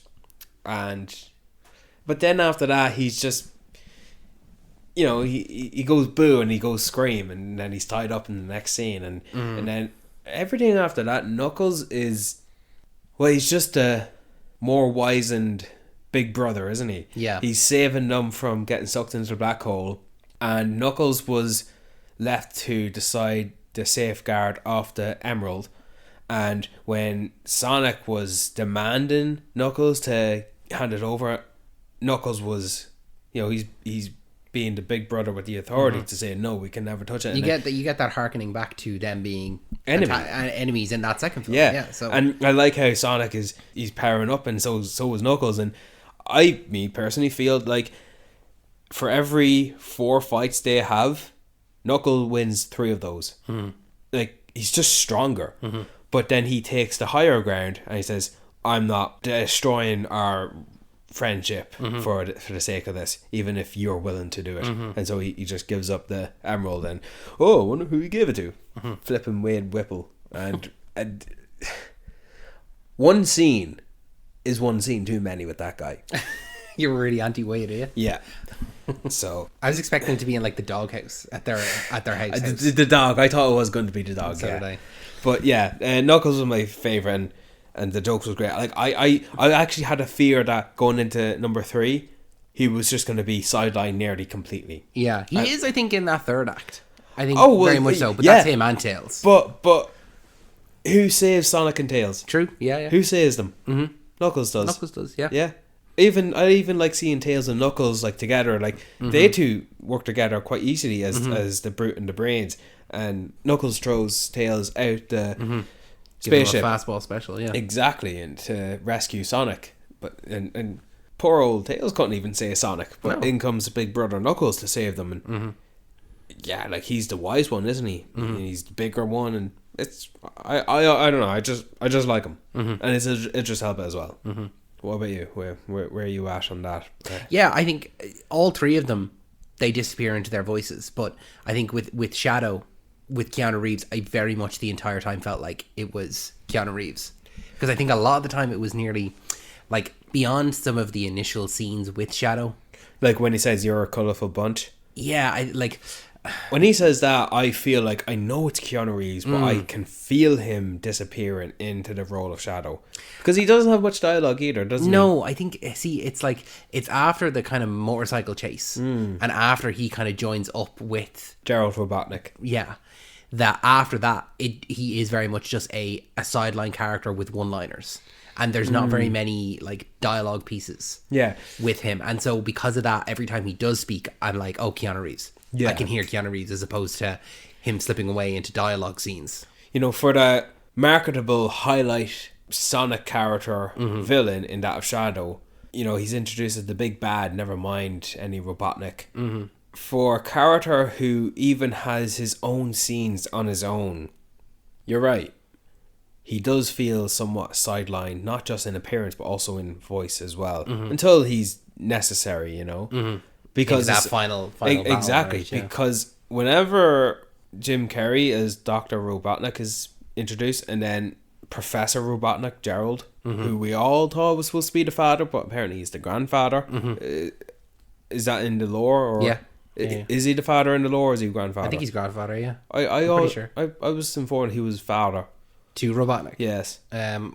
But then after that, he's just, he goes boo and he goes scream, and then he's tied up in the next scene, and then everything after that, Knuckles is, he's just a more wizened big brother, isn't he? Yeah. He's saving them from getting sucked into the black hole, and Knuckles was left to decide the safeguard of the Emerald, and when Sonic was demanding Knuckles to hand it over, Knuckles was, he's being the big brother with the authority to say, no, we can never touch it. You get that harkening back to them being enemies in that second film. Yeah. So, and I like how Sonic he's powering up, and so is Knuckles. And me personally feel like for every 4 fights they have, Knuckles wins 3 of those. Like, he's just stronger. But then he takes the higher ground and he says, "I'm not destroying our friendship for the sake of this, even if you're willing to do it." And so he just gives up the emerald, and I wonder who he gave it to. Flipping Wade Whipple. And one scene is one scene too many with that guy. You're really anti-Wade, are you? Yeah. So I was expecting to be in like the doghouse at their house. the dog. I thought it was going to be the dog. So yeah. did I. But yeah, Knuckles was my favorite, and the jokes was great. Like I actually had a fear that going into number 3, he was just going to be sidelined nearly completely. Yeah, he is. I think in that third act. I think very much so. But yeah. that's him and Tails. But who saves Sonic and Tails? True. Yeah. Who saves them? Mm-hmm. Knuckles does. Knuckles does. Yeah. Yeah. I even like seeing Tails and Knuckles like together. Like they two work together quite easily as the brute and the brains. And Knuckles throws Tails out the spaceship. Give him a fastball special. Yeah. Exactly, and to rescue Sonic. But and poor old Tails couldn't even save Sonic. But in comes Big Brother Knuckles to save them. And yeah, like he's the wise one, isn't he? He's the bigger one, and it's I don't know. I just like him, and it's Idris Elba as well. What about you? Where are you at on that? Yeah, I think all three of them, they disappear into their voices. But I think with Shadow, with Keanu Reeves, I very much the entire time felt like it was Keanu Reeves, because I think a lot of the time it was nearly like beyond some of the initial scenes with Shadow. Like when he says you're a colourful bunch. Yeah, I like. When he says that, I feel like I know it's Keanu Reeves, but I can feel him disappearing into the role of Shadow. Because he doesn't have much dialogue either, doesn't he? No, I think, see, it's like, it's after the kind of motorcycle chase, and after he kind of joins up with Gerald Robotnik. Yeah, that after that, he is very much just a sideline character with one-liners. And there's not very many like dialogue pieces with him. And so because of that, every time he does speak, I'm like, oh, Keanu Reeves. Yeah. I can hear Keanu Reeves as opposed to him slipping away into dialogue scenes. You know, for the marketable highlight Sonic character villain in that of Shadow, you know, he's introduced as the big bad, never mind any Robotnik. For a character who even has his own scenes on his own, you're right. He does feel somewhat sidelined, not just in appearance, but also in voice as well. Until he's necessary, you know? Because that final exactly, right, yeah. Because whenever Jim Carrey as Dr. Robotnik is introduced, and then Professor Robotnik, Gerald, who we all thought was supposed to be the father, but apparently he's the grandfather. Is that in the lore? Or yeah. Is he the father in the lore, or is he grandfather? I think he's grandfather, yeah. I'm pretty sure. I was informed he was father. To Robotnik? Yes.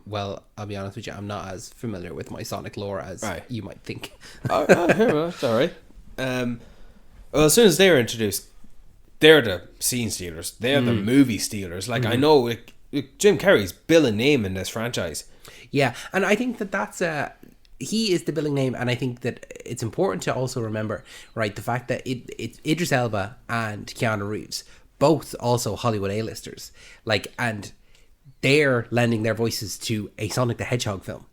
Well, I'll be honest with you, I'm not as familiar with my Sonic lore as you might think. That's alright. Well, as soon as they're introduced, they're the scene stealers. They're the movie stealers. Like, I know Jim Carrey's billing name in this franchise. Yeah, and I think that's he is the billing name, and I think that it's important to also remember, right, the fact that it's Idris Elba and Keanu Reeves, both also Hollywood A-listers. Like, and they're lending their voices to a Sonic the Hedgehog film,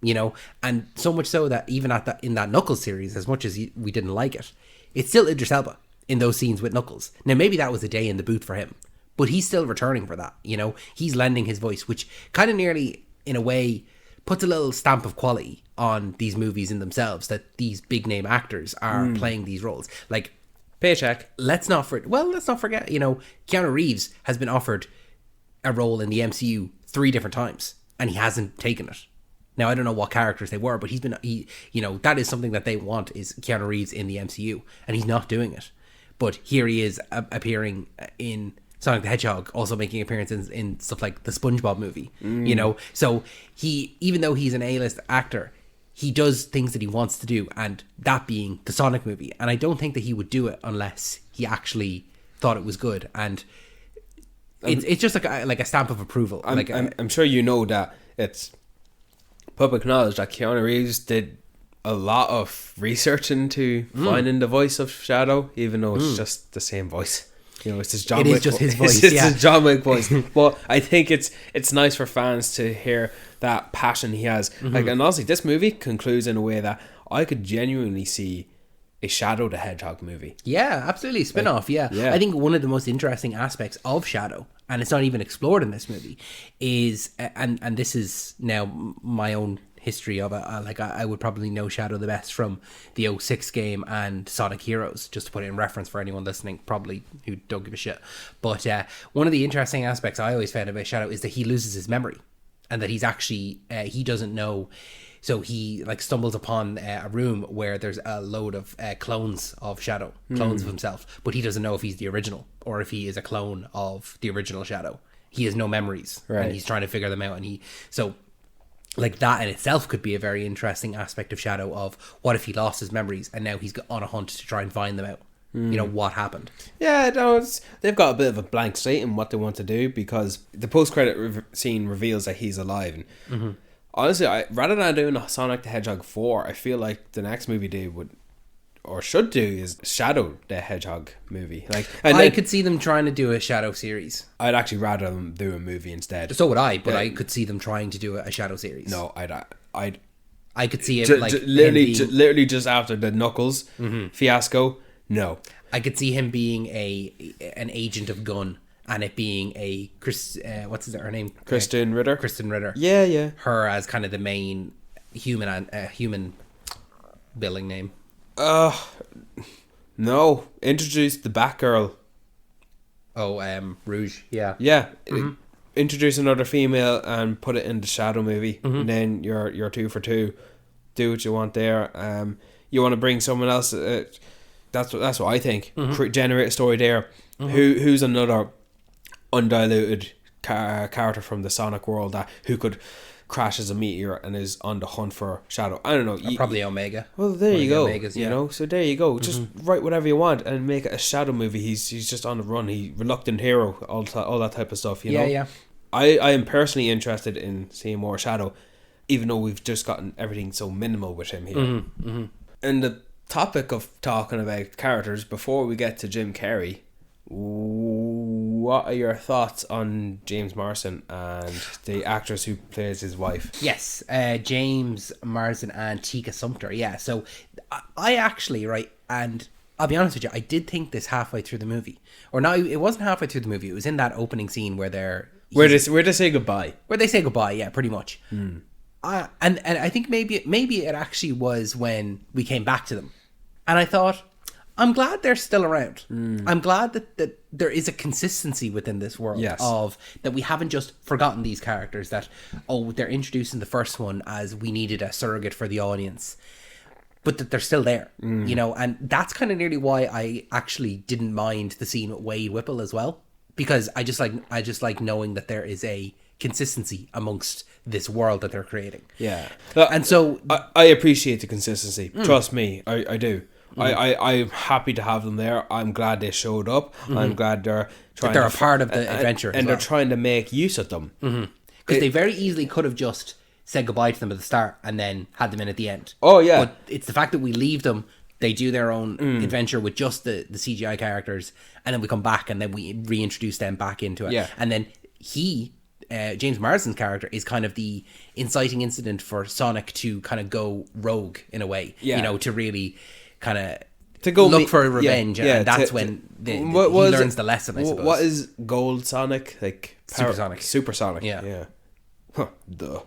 you know, and so much so that even in that Knuckles series, as much as we didn't like it, it's still Idris Elba in those scenes with Knuckles. Now maybe that was a day in the boot for him, but he's still returning for that, you know. He's lending his voice, which kind of nearly in a way puts a little stamp of quality on these movies in themselves, that these big name actors are playing these roles. Like, paycheck. Let's not forget, you know, Keanu Reeves has been offered a role in the MCU 3 different times, and he hasn't taken it. Now, I don't know what characters they were, but you know, that is something that they want, is Keanu Reeves in the MCU, and he's not doing it. But here he is appearing in Sonic the Hedgehog, also making appearances in stuff like the SpongeBob movie, you know. So even though he's an A-list actor, he does things that he wants to do, and that being the Sonic movie. And I don't think that he would do it unless he actually thought it was good. And it's just like a stamp of approval. I'm sure you know that it's public knowledge that Keanu Reeves did a lot of research into finding the voice of Shadow, even though it's just the same voice. You know, it's his John Wick. It is just his voice. It's his John Wick voice. But I think it's nice for fans to hear that passion he has. Like, and honestly, this movie concludes in a way that I could genuinely see a Shadow the Hedgehog movie. Yeah, absolutely. Spin-off, yeah. I think one of the most interesting aspects of Shadow, and it's not even explored in this movie, is, and this is now my own history of it, like I would probably know Shadow the best from the 06 game and Sonic Heroes, just to put it in reference for anyone listening probably who don't give a shit. But one of the interesting aspects I always found about Shadow is that he loses his memory. and that he's actually he doesn't know. So he like stumbles upon a room where there's a load of clones of Shadow, clones of himself, but he doesn't know if he's the original or if he is a clone of the original Shadow. He has no memories, and he's trying to figure them out. And like that in itself could be a very interesting aspect of Shadow, of what if he lost his memories and now he's on a hunt to try and find them out. You know, what happened. Yeah, no, they've got a bit of a blank slate in what they want to do, because the post-credit scene reveals that he's alive. And honestly, rather than doing a Sonic the Hedgehog 4, I feel like the next movie they would or should do is Shadow the Hedgehog movie. Like, I could see them trying to do a Shadow series. I'd actually rather them do a movie instead. So would I, but I could see them trying to do a Shadow series. No, I could see it like literally just after the Knuckles fiasco. No, I could see him being an agent of Gun, and it being a what's her name? Kristen Ritter. Kristen Ritter. Yeah. Her as kind of the main human billing name. No. Introduce the Batgirl. Oh, Rouge. Yeah. Yeah. Introduce another female and put it in the Shadow movie, and then you're 2 for 2. Do what you want there. You want to bring someone else. That's what I think. Generate a story there. Who's another undiluted character from the Sonic world who could crash as a meteor and is on the hunt for Shadow? I don't know. Probably Omega. Well, there you go. Omegas, you know, so there you go. Just write whatever you want and make it a Shadow movie. He's just on the run. He reluctant hero. All that type of stuff. You know. Yeah. I am personally interested in seeing more Shadow, even though we've just gotten everything so minimal with him here. And the topic of talking about characters, before we get to Jim Carrey, what are your thoughts on James Marsden and the actress who plays his wife? Yes, James Marsden and Tika Sumpter. Yeah, so I actually, right, and I'll be honest with you, I did think this halfway through the movie. Or no, it wasn't halfway through the movie. It was in that opening scene where where they say goodbye. Where they say goodbye, yeah, pretty much. And I think maybe it actually was when we came back to them. And I thought, I'm glad they're still around. I'm glad that there is a consistency within this world, of that we haven't just forgotten these characters, that, they're introducing the first one as we needed a surrogate for the audience, but that they're still there, you know. And that's kind of nearly why I actually didn't mind the scene with Wade Whipple as well, because I just like knowing that there is a consistency amongst this world that they're creating. Yeah. And so I appreciate the consistency. Trust me, I do. I'm happy to have them there. I'm glad they showed up. I'm glad they're a part of the adventure, and they're trying to make use of them. Because they very easily could have just said goodbye to them at the start and then had them in at the end. Oh yeah. But it's the fact that we leave them, they do their own adventure with just the CGI characters, and then we come back and then we reintroduce them back into it. Yeah. And then James Marsden's character is kind of the inciting incident for Sonic to kind of go rogue in a way. Yeah. You know, to really kind of to go look for revenge, and that's when he learns the lesson, I suppose. What is Gold Sonic? Like Supersonic. Yeah. Huh, duh.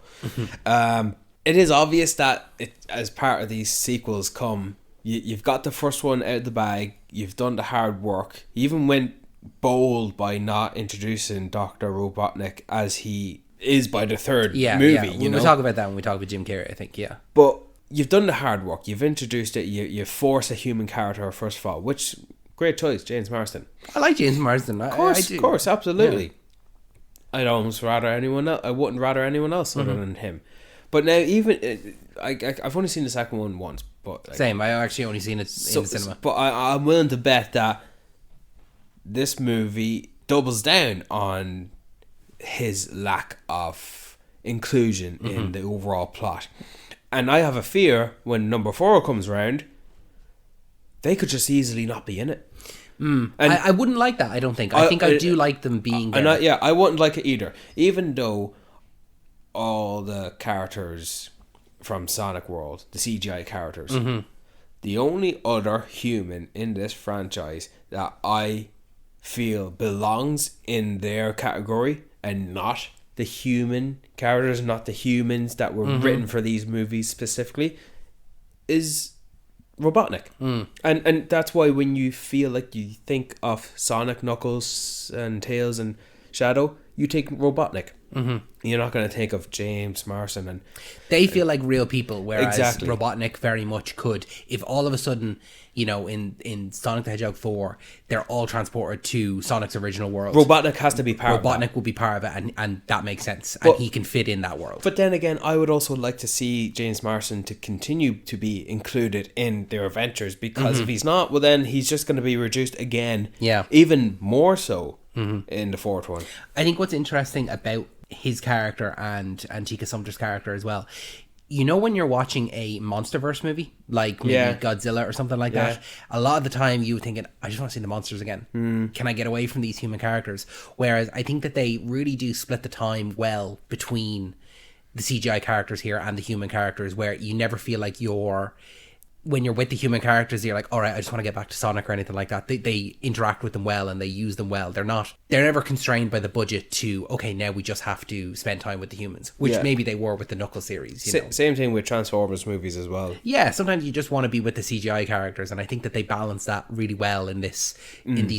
It is obvious that as part of these sequels you've got the first one out of the bag, you've done the hard work, you even went bold by not introducing Dr. Robotnik as he is by the third movie. You know? We'll talk about that when we talk about Jim Carrey, I think, But you've done the hard work, you've introduced it, you force a human character first of all, which, great choice, James Marsden. I like James Marsden. Of course, absolutely. Yeah. I wouldn't rather anyone else other than him. But now, even I've only seen the second one once, but same. I actually only seen it in the cinema. But I'm willing to bet that this movie doubles down on his lack of inclusion in the overall plot, and I have a fear when number 4 comes around, they could just easily not be in it. And I wouldn't like that. I don't think. I think I do like them being there. And I wouldn't like it either. Even though all the characters from Sonic World, the CGI characters, the only other human in this franchise that I feel belongs in their category and not the human characters, not the humans that were written for these movies specifically, is Robotnik. And that's why when you feel like you think of Sonic, Knuckles and Tails and Shadow, you take Robotnik. Mm-hmm. You're not going to think of James Marsden and they feel like real people, whereas Exactly. Robotnik very much could. If all of a sudden, you know, in Sonic the Hedgehog 4, they're all transported to Sonic's original world. Robotnik has to be part of that. Robotnik will be part of it, and that makes sense, and he can fit in that world. But then again, I would also like to see James Marsden to continue to be included in their adventures, because if he's not, well then he's just going to be reduced again. Yeah. Even more so in the fourth one. I think what's interesting about his character and Tika Sumpter's character as well, you know, when you're watching a MonsterVerse movie, like maybe Godzilla or something like that, a lot of the time you're thinking, I just want to see the monsters again. Can I get away from these human characters? Whereas I think that they really do split the time well between the CGI characters here and the human characters, where you never feel like when you're with the human characters, you're like, all right, I just want to get back to Sonic or anything like that. They interact with them well and they use them well. They're never constrained by the budget to, okay, now we just have to spend time with the humans, which maybe they were with the Knuckles series. You know? Same thing with Transformers movies as well. Yeah, sometimes you just want to be with the CGI characters, and I think that they balance that really well in these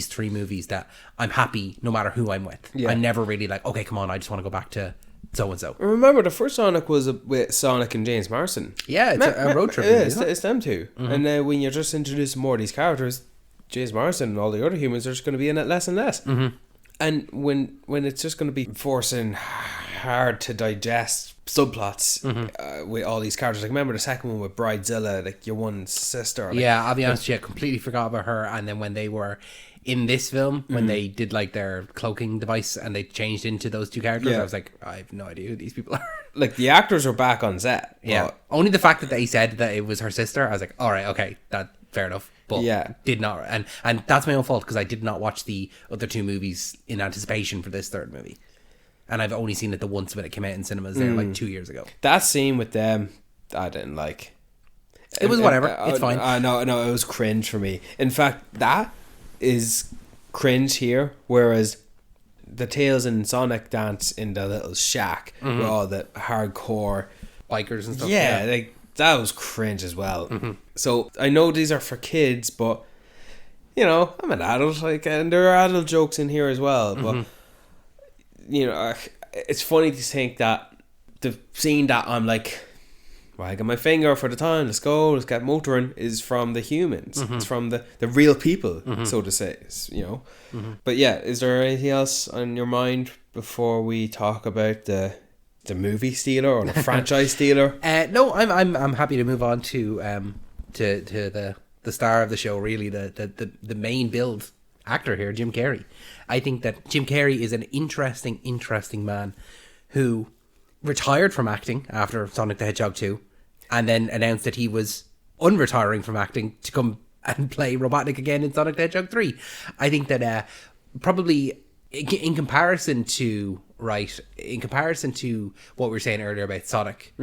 three movies, that I'm happy no matter who I'm with. Yeah. I'm never really like, okay, come on, I just want to go back to so-and-so. Remember, the first Sonic was with Sonic and James Marsden. Yeah, it's a road trip. It's them two. Mm-hmm. And then when you're just introducing more of these characters, James Marsden and all the other humans are just going to be in it less and less. Mm-hmm. And when it's just going to be forcing hard to digest subplots with all these characters. Like, remember the second one with Bridezilla, like your one sister. Like, yeah, I'll be honest, completely forgot about her. And then when they were in this film, when they did like their cloaking device and they changed into those two characters, I was like, I have no idea who these people are. Like, the actors are back on set. Yeah. Only the fact that they said that it was her sister, I was like, all right, okay, that fair enough. But did not, and that's my own fault, because I did not watch the other two movies in anticipation for this third movie. And I've only seen it the once when it came out in cinemas there like 2 years ago. That scene with them, I didn't like. It was whatever. It's fine. No, it was cringe for me. In fact, that is cringe here, whereas the Tails and Sonic dance in the little shack with all the hardcore bikers and stuff. Yeah, like that was cringe as well. Mm-hmm. So I know these are for kids, but you know, I'm an adult, like, and there are adult jokes in here as well. But you know, it's funny to think that the scene that I'm like, wagging my finger for the time, let's go, let's get motoring, is from the humans. It's from the real people, so to say, you know. But yeah, is there anything else on your mind before we talk about the movie stealer or the franchise stealer? No, I'm happy to move on to the star of the show, really, the main build actor here, Jim Carrey. I think that Jim Carrey is an interesting man who retired from acting after Sonic the Hedgehog 2, and then announced that he was unretiring from acting to come and play Robotnik again in Sonic the Hedgehog 3. I think that probably in comparison to what we were saying earlier about Sonic,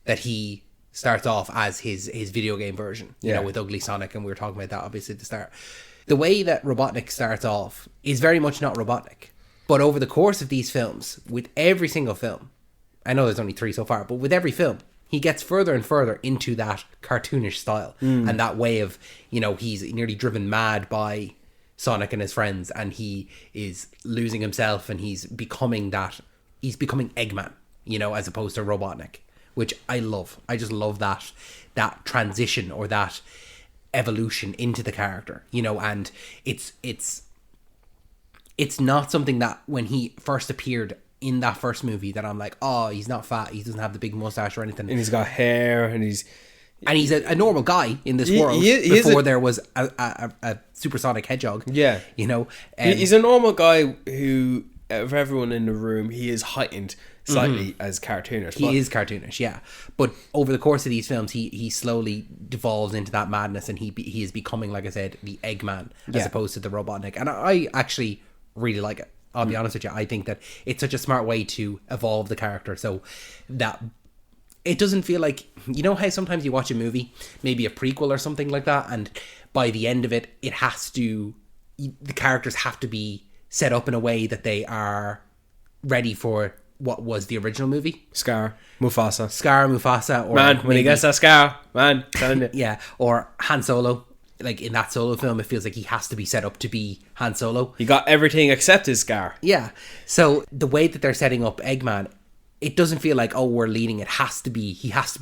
that he starts off as his video game version, you know, with Ugly Sonic, and we were talking about that obviously at the start. The way that Robotnik starts off is very much not Robotnik. But over the course of these films, with every single film, I know there's only 3 so far, but with every film, he gets further and further into that cartoonish style and that way of, you know, he's nearly driven mad by Sonic and his friends, and he is losing himself, and he's becoming Eggman, you know, as opposed to Robotnik, which I love. I just love that transition, or that evolution into the character, you know. And it's not something that when he first appeared in that first movie that I'm like, oh, he's not fat, he doesn't have the big mustache or anything, and he's got hair, and he's a normal guy in this world before there was a supersonic hedgehog. Yeah, you know, he's a normal guy who, of everyone in the room, he is heightened slightly as cartoonish. He is cartoonish, yeah. But over the course of these films, he slowly devolves into that madness, and he is becoming, like I said, the Eggman as opposed to the Robotnik. And I actually really like it. I'll be honest with you. I think that it's such a smart way to evolve the character, so that it doesn't feel like, you know how sometimes you watch a movie, maybe a prequel or something like that, and by the end of it, the characters have to be set up in a way that they are ready for what was the original movie. Mufasa, or man, when he gets that scar, man, telling you. Yeah, or Han Solo, like in that Solo film, it feels like he has to be set up to be Han Solo. He got everything except his scar. Yeah. So the way that they're setting up Eggman, it doesn't feel like, oh, we're leading. He has to be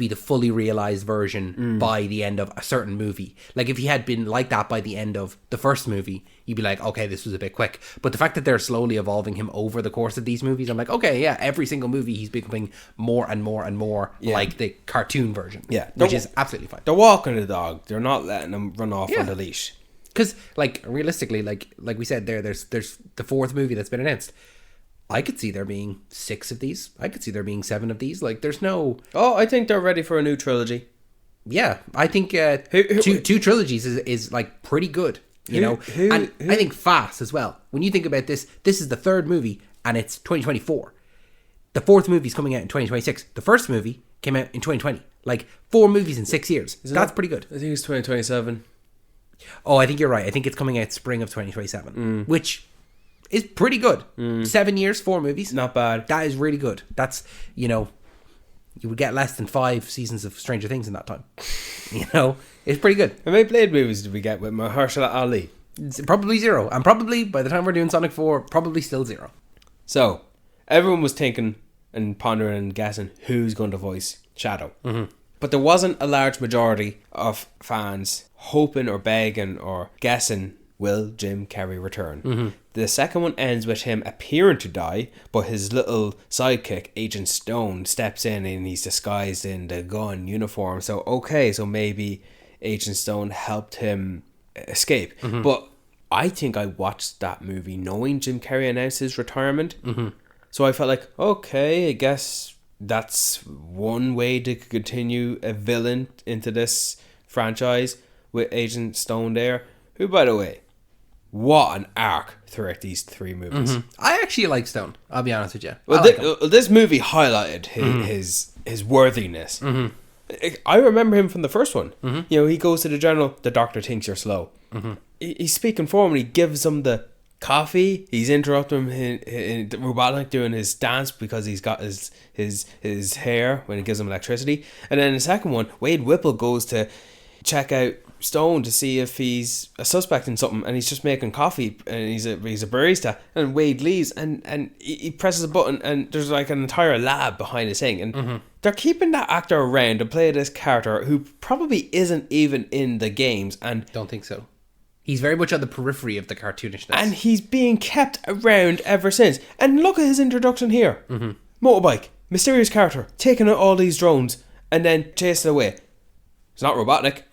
the fully realized version by the end of a certain movie. Like if he had been like that by the end of the first movie, you'd be like, okay, this was a bit quick. But the fact that they're slowly evolving him over the course of these movies, I'm like, okay, yeah, every single movie he's becoming more and more and more like the cartoon version. Yeah. Which is absolutely fine. They're walking the dog. They're not letting him run off on the leash. Because, like, realistically, like we said there's the fourth movie that's been announced. I could see there being 6 of these. I could see there being 7 of these. Like, there's no... Oh, I think they're ready for a new trilogy. Yeah, I think two trilogies is like pretty good, you know. And I think fast as well. When you think about this is the third movie and it's 2024. The fourth movie's coming out in 2026. The first movie came out in 2020. Like 4 movies in 6 years. That's pretty good. I think it's 2027. Oh, I think you're right. I think it's coming out spring of 2027, which is pretty good. 7 years, 4 movies. Not bad. That is really good. That's, you know, you would get less than 5 seasons of Stranger Things in that time. You know, it's pretty good. How many Blade movies did we get with Mahershala Ali? It's probably 0. And probably, by the time we're doing Sonic 4, probably still 0. So, everyone was thinking and pondering and guessing who's going to voice Shadow. But there wasn't a large majority of fans hoping or begging or guessing, will Jim Carrey return? The second one ends with him appearing to die, but his little sidekick, Agent Stone, steps in and he's disguised in the gun uniform. So, okay, so maybe Agent Stone helped him escape. But I think I watched that movie knowing Jim Carrey announced his retirement. So I felt like, okay, I guess that's one way to continue a villain into this franchise with Agent Stone there. Who, by the way, what an arc throughout these 3 movies. I actually like Stone, I'll be honest with you. Well, this movie highlighted his worthiness. I remember him from the first one. You know, he goes to the general, the doctor thinks you're slow. He's speaking for him and he gives him the coffee. He's interrupting him in Robotnik doing his dance because he's got his hair when he gives him electricity. And then in the second one, Wade Whipple goes to check out Stone to see if he's a suspect in something, and he's just making coffee and he's a barista, and Wade leaves and he presses a button and there's like an entire lab behind his thing, and they're keeping that actor around to play this character who probably isn't even in the games, and Don't think so. He's very much on the periphery of the cartoonishness. and he's being kept around ever since. And look at his introduction here. Motorbike, mysterious character, taking out all these drones and then chasing away. It's not Robotnik.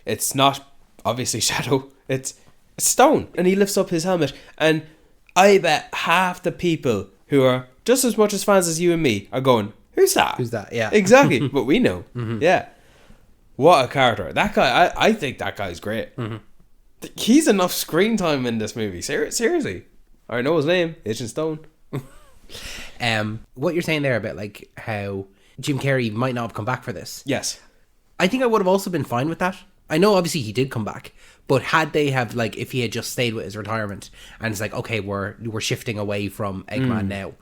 It's not obviously Shadow. It's Stone, and he lifts up his helmet, and I bet half the people who are just as much as fans as you and me are going, who's that? Who's that? Yeah. Exactly. But we know. Yeah. What a character. That guy, I think that guy's great. He's enough screen time in this movie. Seriously. I know his name. Agent Stone. What you're saying there about like how Jim Carrey might not have come back for this. Yes. I think I would have also been fine with that. I know obviously he did come back, but had they have, like, if he had just stayed with his retirement and it's like, okay, we're shifting away from Eggman now,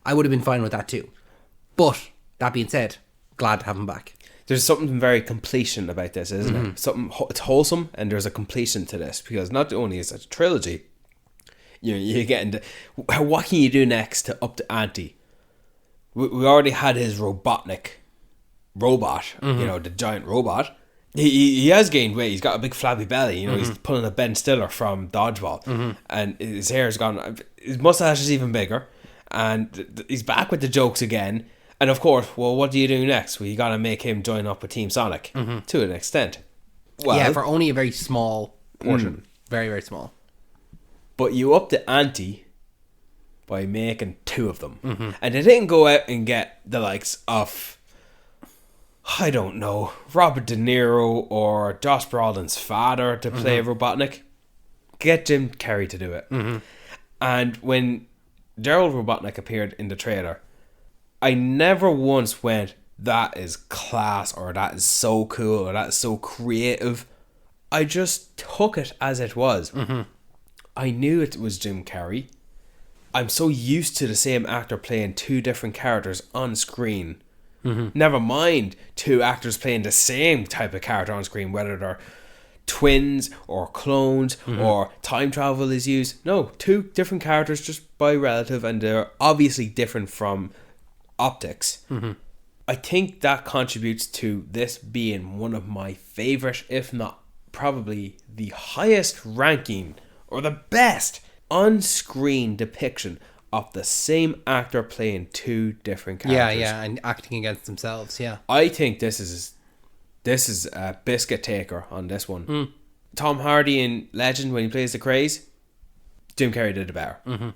I would have been fine with that too. But that being said, glad to have him back. There's something very completion about this, isn't it? It's wholesome, and there's a completion to this, because not only is it a trilogy, you get into what can you do next to up the ante. We already had his Robotnik robot, you know, the giant robot. He has gained weight. He's got a big flabby belly. You know, he's pulling a Ben Stiller from Dodgeball, and his hair's gone. His mustache is even bigger, and he's back with the jokes again. And of course, well, what do you do next? Well, you got to make him join up with Team Sonic to an extent. Well, yeah, for only a very small portion, very very small. But you up the ante by making 2 of them, and they didn't go out and get the likes of, I don't know, Robert De Niro or Josh Brolin's father to play Robotnik. Get Jim Carrey to do it. And when Gerald Robotnik appeared in the trailer, I never once went, that is class, or that is so cool, or that is so creative. I just took it as it was. I knew it was Jim Carrey. I'm so used to the same actor playing 2 different characters on screen. Never mind 2 actors playing the same type of character on screen, whether they're twins or clones or time travel is used. No, two different characters just by relative, and they're obviously different from optics. I think that contributes to this being one of my favorite, if not probably the highest ranking or the best on-screen depiction of the same actor playing two different characters. Yeah, and acting against themselves. Yeah, I think this is a biscuit taker on this one. Tom Hardy in Legend, when he plays the Craze, Jim Carrey did it better.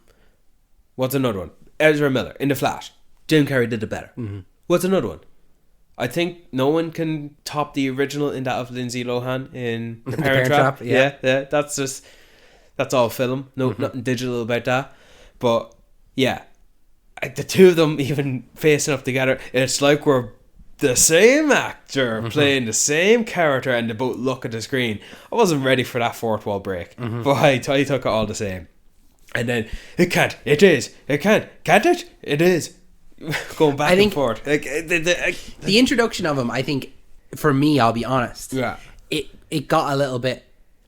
What's another one? Ezra Miller in The Flash, Jim Carrey did it better. What's another one? I think no one can top the original in that of Lindsay Lohan in The Parent Trap. Yeah, that's all film. No, nothing digital about that. But yeah, the two of them even facing up together, it's like we're the same actor playing the same character, and they both look at the screen. I wasn't ready for that fourth wall break, but I took it all the same. And then it can't it is going back and forth. Like the introduction of him, I think, for me, I'll be honest, it got a little bit.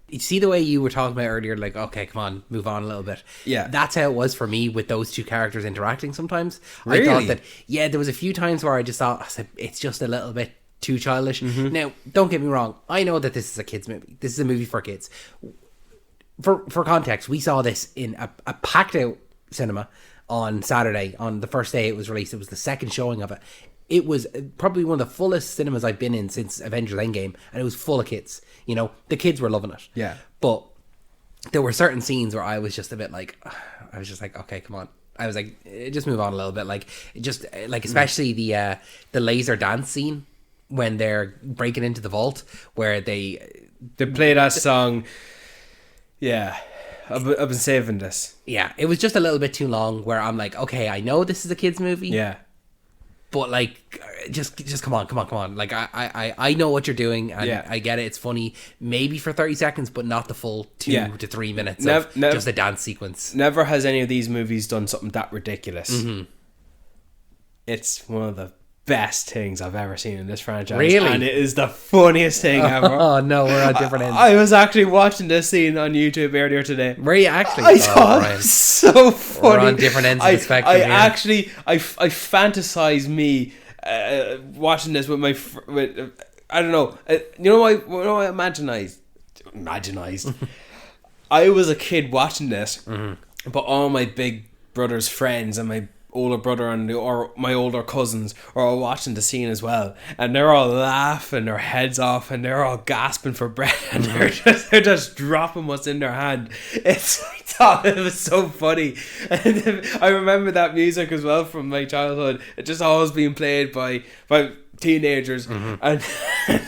You see the way you were talking about earlier, like, okay, come on, move on a little bit. Yeah. That's how it was for me with those two characters interacting sometimes. Really? I thought that, there was a few times where I just thought, it's just a little bit too childish. Now, don't get me wrong. I know that this is a kid's movie. This is a movie for kids. For context, we saw this in a packed out cinema on Saturday. On the first day it was released. It was the second showing of it. It was probably one of the fullest cinemas I've been in since Avengers Endgame, and it was full of kids. You know, the kids were loving it. Yeah. But there were certain scenes where I was just a bit like, I was just like, okay, come on. I was like, just move on a little bit. Like, just like, especially the laser dance scene when they're breaking into the vault, where they play that song. Yeah. I've been saving this. Yeah, it was just a little bit too long, where I'm like, okay, I know this is a kid's movie. Yeah. But like, just come on. Like, I know what you're doing, and I get it. It's funny, maybe for 30 seconds, but not the full 2 to 3 minutes of just a dance sequence. Never has any of these movies done something that ridiculous. It's one of the best things I've ever seen in this franchise. Really? And it is the funniest thing ever. Oh no, we're on different ends. I was actually watching this scene on YouTube earlier today. Were you actually? I thought it was so funny. We're on different ends of the spectrum. I fantasize me watching this with my I don't know. You know what I imaginized? I was a kid watching this, but all my big brother's friends and my older brother or my older cousins are all watching the scene as well, and they're all laughing their heads off, and they're all gasping for breath, and they're just dropping what's in their hand. I thought it was so funny, and I remember that music as well from my childhood. It just always being played by teenagers, and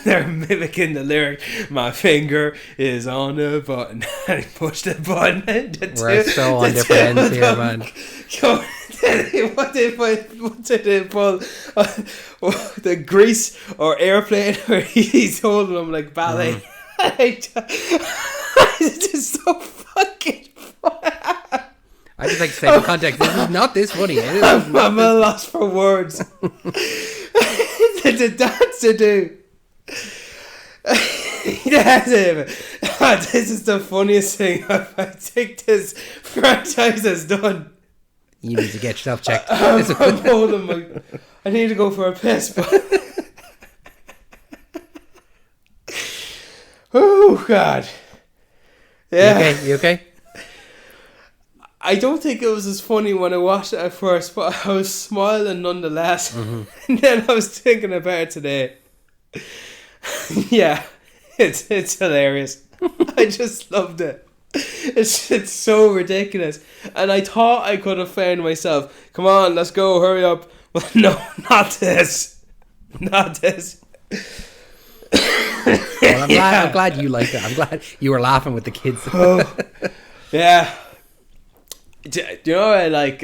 they're mimicking the lyric, "My finger is on the button," and he pushed the button. We're so on different ends here, man. What did they pull? The grease or airplane, where he's holding them like ballet. It's just so fucking funny. I just like to say for context, this is not this funny. I'm at a loss for words. The dance to do. This is the funniest thing I think this franchise has done. You need to get yourself checked. I'm holding I need to go for a piss. Oh God. Yeah. You okay? I don't think it was as funny when I watched it at first, but I was smiling nonetheless. And then I was thinking about it today. Yeah, it's hilarious. I just loved it. It's so ridiculous. And I thought I could have found myself, come on, let's go, hurry up. Well, no, not this. Not this. Well, I'm glad you liked it. I'm glad you were laughing with the kids. Yeah. Do you know I like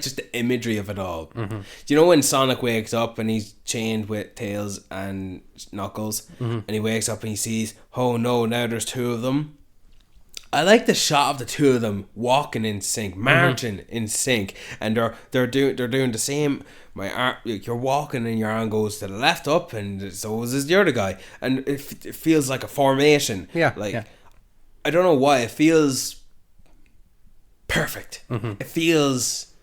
just the imagery of it all. Do you know when Sonic wakes up and he's chained with Tails and Knuckles, and he wakes up and he sees, oh no, now there's two of them, I like the shot of the two of them walking in sync, marching in sync, and they're doing the same. You're walking and your arm goes to the left up, and so is the other guy, and it feels like a formation. Yeah, like yeah. I don't know why it feels perfect. It feels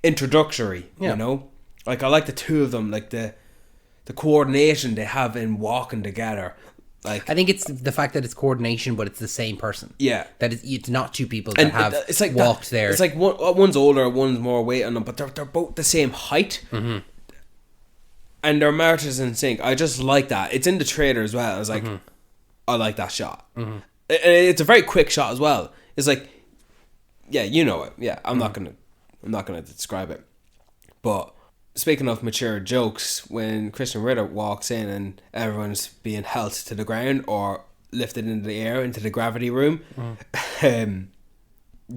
introductory. Yeah. You know, like I like the two of them, like the coordination they have in walking together. Like I think it's the fact that it's coordination, but it's the same person. Yeah. That it's not two people that have it's like walked that, there. It's like one's older, one's more weight on them, but they're both the same height. And their marches in sync. I just like that. It's in the trailer as well. I was like, I like that shot. It's a very quick shot as well. It's like, yeah, you know it. Yeah, I'm not gonna describe it. But speaking of mature jokes, when Christian Ritter walks in and everyone's being held to the ground or lifted into the air into the gravity room,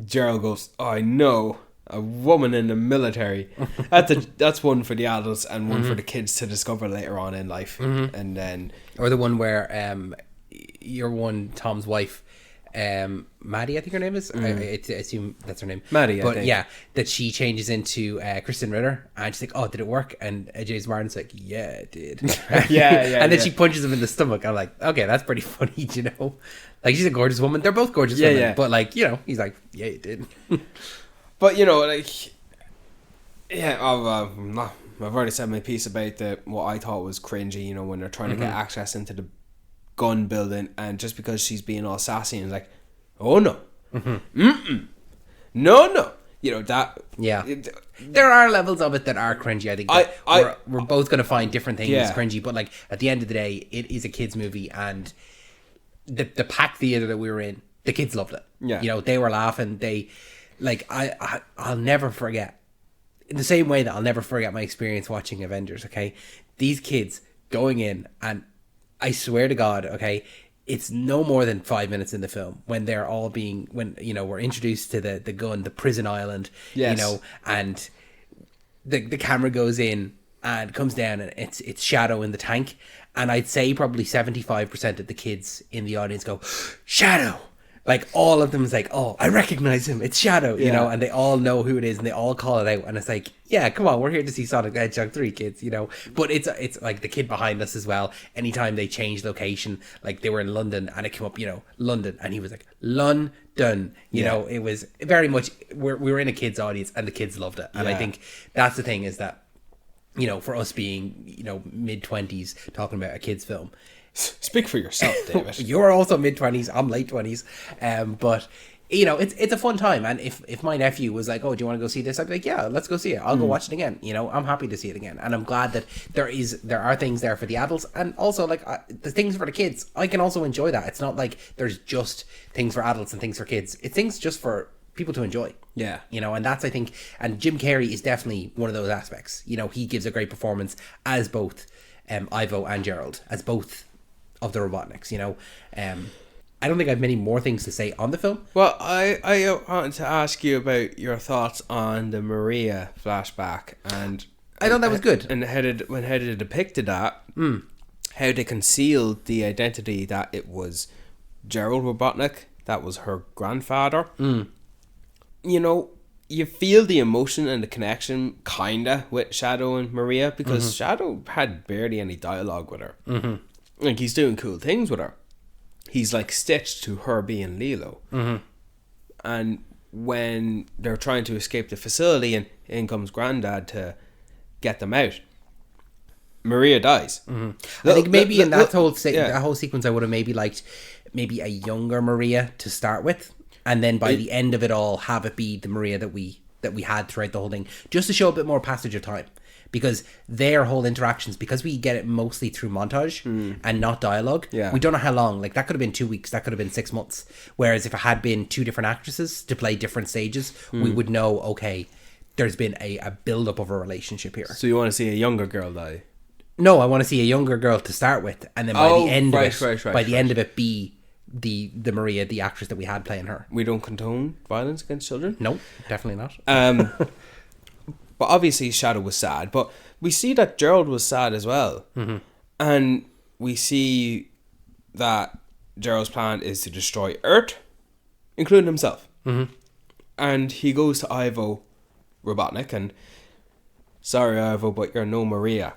Gerald goes, "Oh, I know, a woman in the military." That's one for the adults and one for the kids to discover later on in life. And then, or the one where Tom's wife, Maddie, I think her name is. I assume that's her name, Maddie. But I think. yeah, that she changes into Kristen Ritter, and she's like, "Oh, did it work?" And James Martin's like, "Yeah, it did." And then she punches him in the stomach. I'm like, okay, that's pretty funny, you know. Like, she's a gorgeous woman. They're both gorgeous women. Yeah. But like, you know, he's like, "Yeah, it did." But you know, like, yeah, I've already said my piece about what I thought was cringy. You know, when they're trying to get access into the gun building, and just because she's being all sassy and like, "Oh no, no," you know that. Yeah, there are levels of it that are cringy. I think we're both going to find different things cringy, but like at the end of the day, it is a kids' movie, and the packed theater that we were in, the kids loved it. Yeah, you know, they were laughing. They like I'll never forget. In the same way that I'll never forget my experience watching Avengers. Okay, these kids going in, and I swear to God, okay, it's no more than 5 minutes in the film when they're all when you know, we're introduced to the gun, the prison island, you know, and the camera goes in and comes down, and it's Shadow in the tank, and I'd say probably 75% of the kids in the audience go, "Shadow!" Like, all of them is like, "Oh, I recognize him, it's Shadow," you know, and they all know who it is, and they all call it out, and it's like, yeah, come on, we're here to see Sonic the Hedgehog 3, kids, you know. But it's like the kid behind us as well. Anytime they change location, like they were in London, and it came up, you know, London, and he was like, "London," you know. It was very much, we were in a kid's audience, and the kids loved it. And I think that's the thing, is that, you know, for us being, you know, mid-20s, talking about a kid's film, speak for yourself, David. You're also mid-20s, I'm late 20s, but you know, it's a fun time. And if my nephew was like, "Oh, do you want to go see this?" I'd be like, "Yeah, let's go see it. I'll go watch it again." You know, I'm happy to see it again, and I'm glad that there are things there for the adults, and also like the things for the kids. I can also enjoy that. It's not like there's just things for adults and things for kids. It's things just for people to enjoy. Yeah, you know, and that's, I think, and Jim Carrey is definitely one of those aspects. You know, he gives a great performance as both Ivo and Gerald, as both of the Robotniks, you know. I don't think I have many more things to say on the film. Well, I wanted to ask you about your thoughts on the Maria flashback, and I thought that was good. And how they depicted that, how they concealed the identity that it was Gerald Robotnik, that was her grandfather. You know, you feel the emotion and the connection, kinda, with Shadow and Maria, because Shadow had barely any dialogue with her. Like, he's doing cool things with her. He's like stitched to her being Lilo. And when they're trying to escape the facility, and in comes Granddad to get them out, Maria dies. I think maybe in that whole sequence, I would have maybe liked a younger Maria to start with, and then by the end of it all, have it be the Maria that we had throughout the whole thing, just to show a bit more passage of time. Because their whole interactions, because we get it mostly through montage and not dialogue, we don't know how long. Like, that could have been 2 weeks, that could have been 6 months. Whereas if it had been two different actresses to play different stages, we would know, okay, there's been a build-up of a relationship here. So you want to see a younger girl die? No, I want to see a younger girl to start with, and then by the end of it, be the Maria, the actress that we had playing her. We don't condone violence against children? No, definitely not. But obviously Shadow was sad, but we see that Gerald was sad as well. And we see that Gerald's plan is to destroy Earth, including himself. And he goes to Ivo Robotnik and, sorry Ivo, but you're no Maria.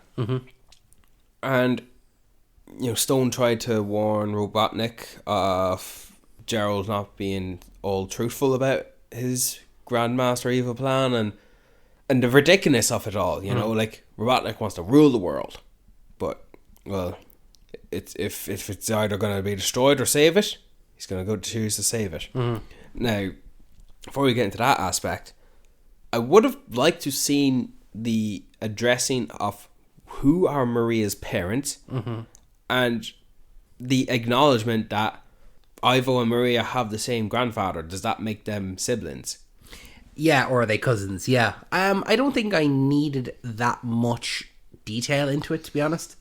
And Stone tried to warn Robotnik of Gerald not being all truthful about his Grandmaster Evil plan and the ridiculousness of it all. Like Robotnik wants to rule the world, but well, if it's either going to be destroyed or save it, he's going to go choose to save it. Now, before we get into that aspect, I would have liked to seen the addressing of who are Maria's parents and the acknowledgement that Ivo and Maria have the same grandfather. Does that make them siblings? Yeah, or are they cousins? Yeah. I don't think I needed that much detail into it, to be honest.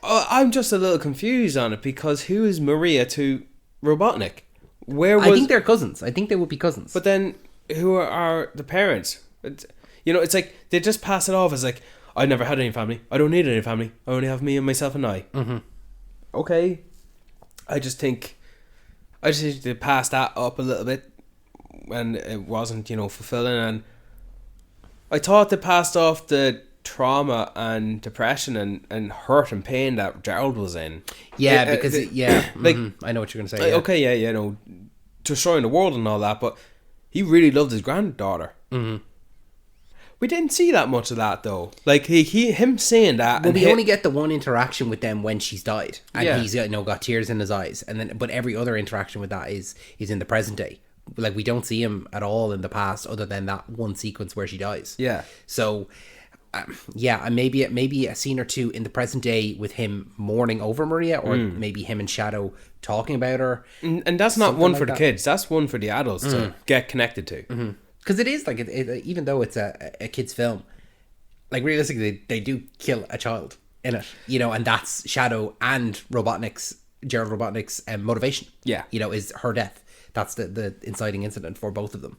I'm just a little confused on it, because who is Maria to Robotnik? I think they're cousins. I think they would be cousins. But then, who are the parents? It's like they just pass it off as like, I never had any family. I don't need any family. I only have me and myself and I. Okay. I just think they passed that up a little bit when it wasn't, fulfilling. And I thought they passed off the trauma and depression and hurt and pain that Gerald was in. Yeah, because I know what you're going to say. Yeah. Okay, destroying the world and all that, but he really loved his granddaughter. We didn't see that much of that though. Like him saying that. Well, we only get the one interaction with them when she's died, and he's got tears in his eyes, but every other interaction with that is in the present day. Like we don't see him at all in the past, other than that one sequence where she dies. Yeah. So. And maybe a scene or two in the present day with him mourning over Maria, or maybe him and Shadow talking about her. And that's not one for the kids. That's one for the adults to get connected to. Because it is like, even though it's a kid's film, like realistically, they do kill a child in it, and that's Shadow and Gerald Robotnik's motivation. Yeah. Is her death. That's the inciting incident for both of them.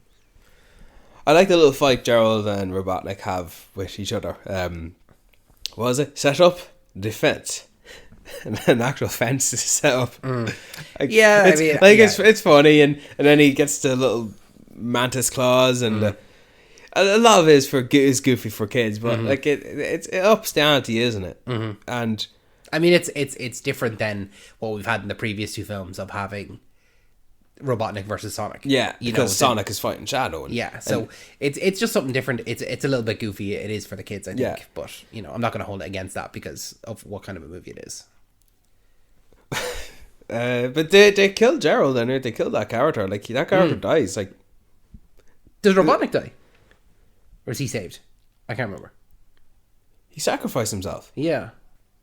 I like the little fight Gerald and Robotnik have with each other. What was it? Set up, defense. And an actual fence is set up. It's funny, and then he gets the little mantis claws, and a lot of it is goofy for kids, but like it ups the ante, isn't it? And I mean, it's different than what we've had in the previous two films of having Robotnik versus Sonic. Yeah, because Sonic is fighting Shadow. So it's just something different. It's a little bit goofy. It is for the kids, I think. Yeah. But I'm not going to hold it against that because of what kind of a movie it is. But they killed Gerald and they killed that character. Like that character dies. Like, does Robotnik die, or is he saved? I can't remember. He sacrificed himself. Yeah,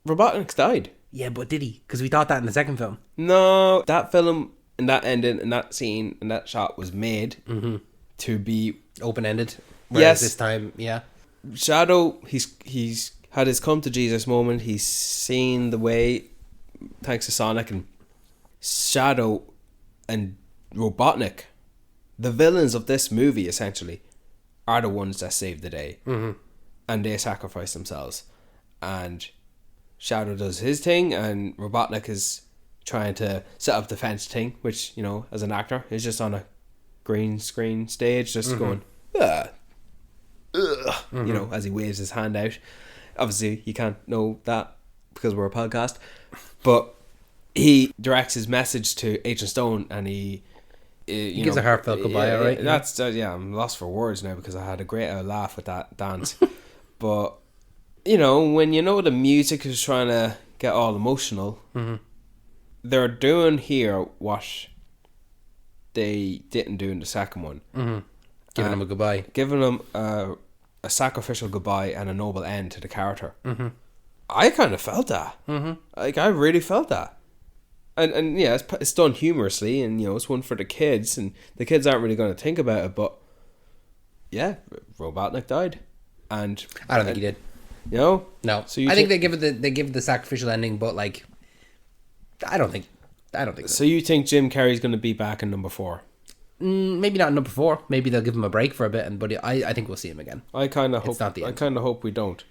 Robotnik died. Yeah, but did he? Because we thought that in the second film. No, that film. And that ending and that scene and that shot was made to be open-ended. Yes, this time, yeah. Shadow, he's had his come to Jesus moment. He's seen the way, thanks to Sonic, and Shadow and Robotnik, the villains of this movie essentially, are the ones that save the day, and they sacrifice themselves. And Shadow does his thing, and Robotnik is trying to set up the fence thing, which, as an actor, is just on a green screen stage, just going, as he waves his hand out. Obviously, you can't know that because we're a podcast, but he directs his message to Agent Stone, and he gives a heartfelt goodbye, right? That's I'm lost for words now because I had a great laugh with that dance. But, when the music is trying to get all emotional, they're doing here what they didn't do in the second one. Giving him a goodbye. Giving him a sacrificial goodbye and a noble end to the character. I kind of felt that. Like, I really felt that. And yeah, it's done humorously, and, it's one for the kids, and the kids aren't really going to think about it, but yeah, Robotnik died. And I don't think he did. No? So I think they give it the sacrificial ending, but like, I don't think so. So you think Jim Carrey's going to be back in number 4? Maybe not in number 4. Maybe they'll give him a break for a bit, but I think we'll see him again. I kind of hope. I kind of hope we don't.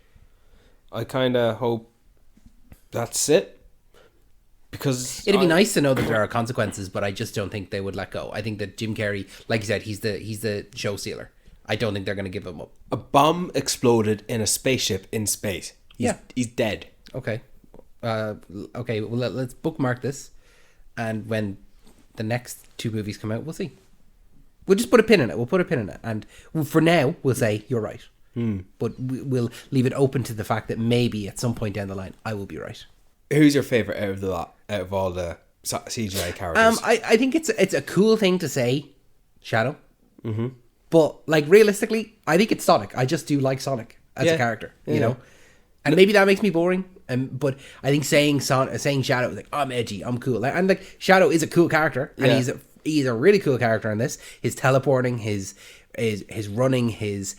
I kind of hope that's it. Because It'd be nice to know that there are consequences, but I just don't think they would let go. I think that Jim Carrey, like you said, he's the show stealer. I don't think they're going to give him up. a bomb exploded in a spaceship in space. He's dead. Okay. Okay, well, let's bookmark this. And when the next 2 movies come out, we'll see. We'll just put a pin in it. We'll put a pin in it. And for now, we'll say, you're right. But we'll leave it open to the fact that maybe at some point down the line, I will be right. Who's your favourite out of the lot, out of all the CGI characters? I think it's a cool thing to say, Shadow. Mm-hmm. But, like, realistically, I think it's Sonic. I just do like Sonic as a character, you know? And maybe that makes me boring. But I think saying Shadow is like, oh, I'm edgy, I'm cool. And, like, Shadow is a cool character. And he's a really cool character in this. His teleporting, his running, his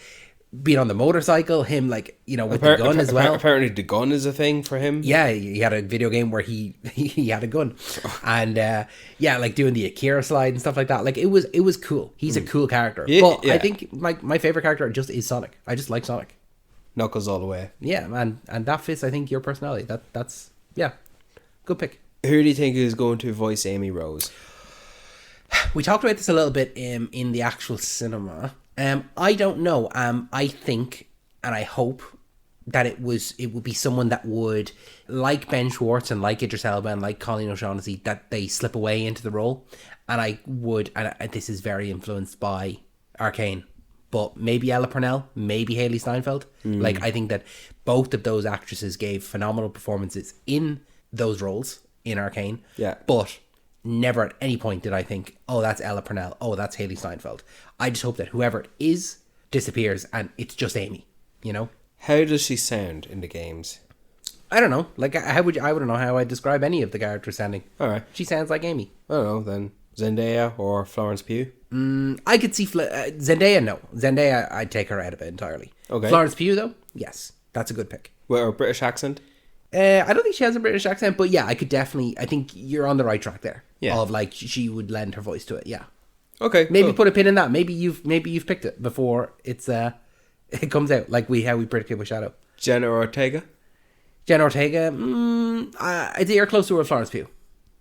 being on the motorcycle, him, like, you know, with the gun as well. Apparently the gun is a thing for him. Yeah, he had a video game where he had a gun. And like doing the Akira slide and stuff like that. Like, it was cool. He's a cool character. But I think my favorite character just is Sonic. I just like Sonic. Knuckles all the way. Yeah, man. And that fits, I think, your personality. That's good pick. Who do you think is going to voice Amy Rose? We talked about this a little bit in the actual cinema. I don't know. I think and I hope that it would be someone that would, like Ben Schwartz and like Idris Elba and like Colleen O'Shaughnessy, that they slip away into the role. And this is very influenced by Arcane, but maybe Ella Purnell, maybe Haley Steinfeld. Like, I think that both of those actresses gave phenomenal performances in those roles in Arcane. Yeah. But never at any point did I think, oh, that's Ella Purnell, oh, that's Haley Steinfeld. I just hope that whoever it is disappears and it's just Amy, you know? How does she sound in the games? I don't know. Like, I wouldn't know how I'd describe any of the characters sounding. All right. She sounds like Amy. I don't know, then Zendaya or Florence Pugh? I could see Zendaya, no. Zendaya, I'd take her out of it entirely. Okay. Florence Pugh, though, yes. That's a good pick. With a British accent? I don't think she has a British accent, but yeah, I think you're on the right track there. Yeah. Of, like, she would lend her voice to it, yeah. Okay, maybe cool. Put a pin in that. Maybe you've picked it before it comes out, like how we predicted with Shadow. Jenna Ortega? Jenna Ortega, I'd say you're close to her, Florence Pugh.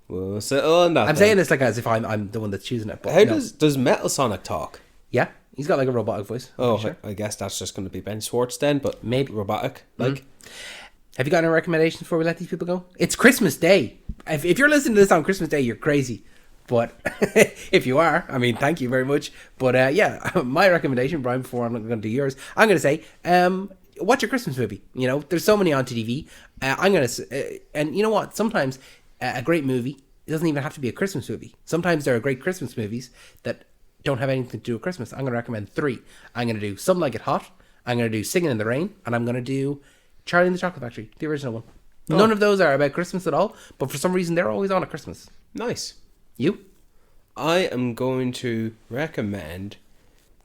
We'll settle on that. I'm saying this like as if I'm the one that's choosing it. But how does Metal Sonic talk? Yeah, he's got like a robotic voice. Oh, sure. I guess that's just going to be Ben Schwartz then, but maybe robotic. Like, have you got any recommendations before we let these people go? It's Christmas Day. If you're listening to this on Christmas Day, you're crazy. But if you are, I mean, thank you very much. But my recommendation, Brian, before I'm going to do yours, I'm going to say, watch a Christmas movie. You know, there's so many on TV. I'm going to, and you know what? Sometimes a great movie, it doesn't even have to be a Christmas movie. Sometimes there are great Christmas movies that don't have anything to do with Christmas. I'm going to recommend 3. I'm going to do Something Like It Hot. I'm going to do Singing in the Rain. And I'm going to do Charlie and the Chocolate Factory, the original one. Oh. None of those are about Christmas at all, but for some reason they're always on at Christmas. Nice. You? I am going to recommend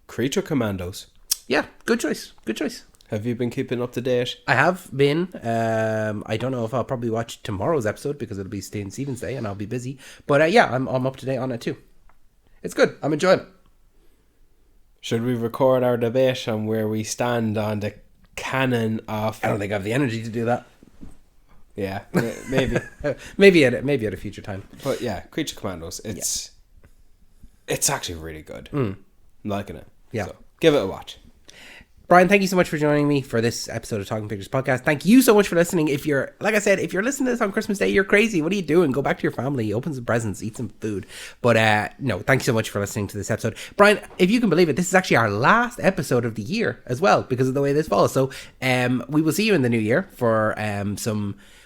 Creature Commandos. Yeah, good choice. Good choice. Have you been keeping up to date? I have been. I don't know if I'll probably watch tomorrow's episode because it'll be St. Stephen's Day and I'll be busy. But I'm up to date on it too. It's good. I'm enjoying it. Should we record our debate on where we stand on the canon of... I don't think I have the energy to do that. Yeah, maybe. maybe at a future time. But yeah, Creature Commandos. It's actually really good. I'm liking it. Yeah. So give it a watch. Brian, thank you so much for joining me for this episode of Talking Pictures Podcast. Thank you so much for listening. If you're listening to this on Christmas Day, you're crazy. What are you doing? Go back to your family, open some presents, eat some food. But no, thank you so much for listening to this episode. Brian, if you can believe it, this is actually our last episode of the year as well because of the way this falls. So we will see you in the new year for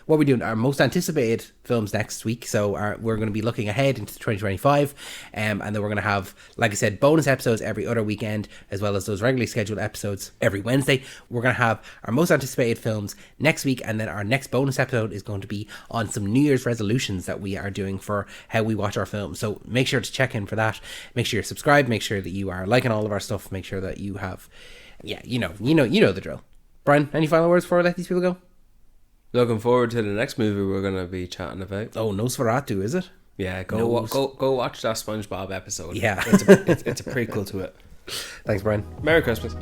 what we're doing, our most anticipated films next week. So we're going to be looking ahead into 2025. And then we're going to have, like I said, bonus episodes every other weekend, as well as those regularly scheduled episodes every Wednesday. We're going to have our most anticipated films next week. And then our next bonus episode is going to be on some New Year's resolutions that we are doing for how we watch our films. So make sure to check in for that. Make sure you're subscribed. Make sure that you are liking all of our stuff. Make sure that you have, you know the drill. Brian, any final words before I let these people go? Looking forward to the next movie we're going to be chatting about. Oh, Nosferatu, is it? Yeah, go watch that SpongeBob episode. Yeah. It's a prequel to it. Thanks, Brian. Merry Christmas.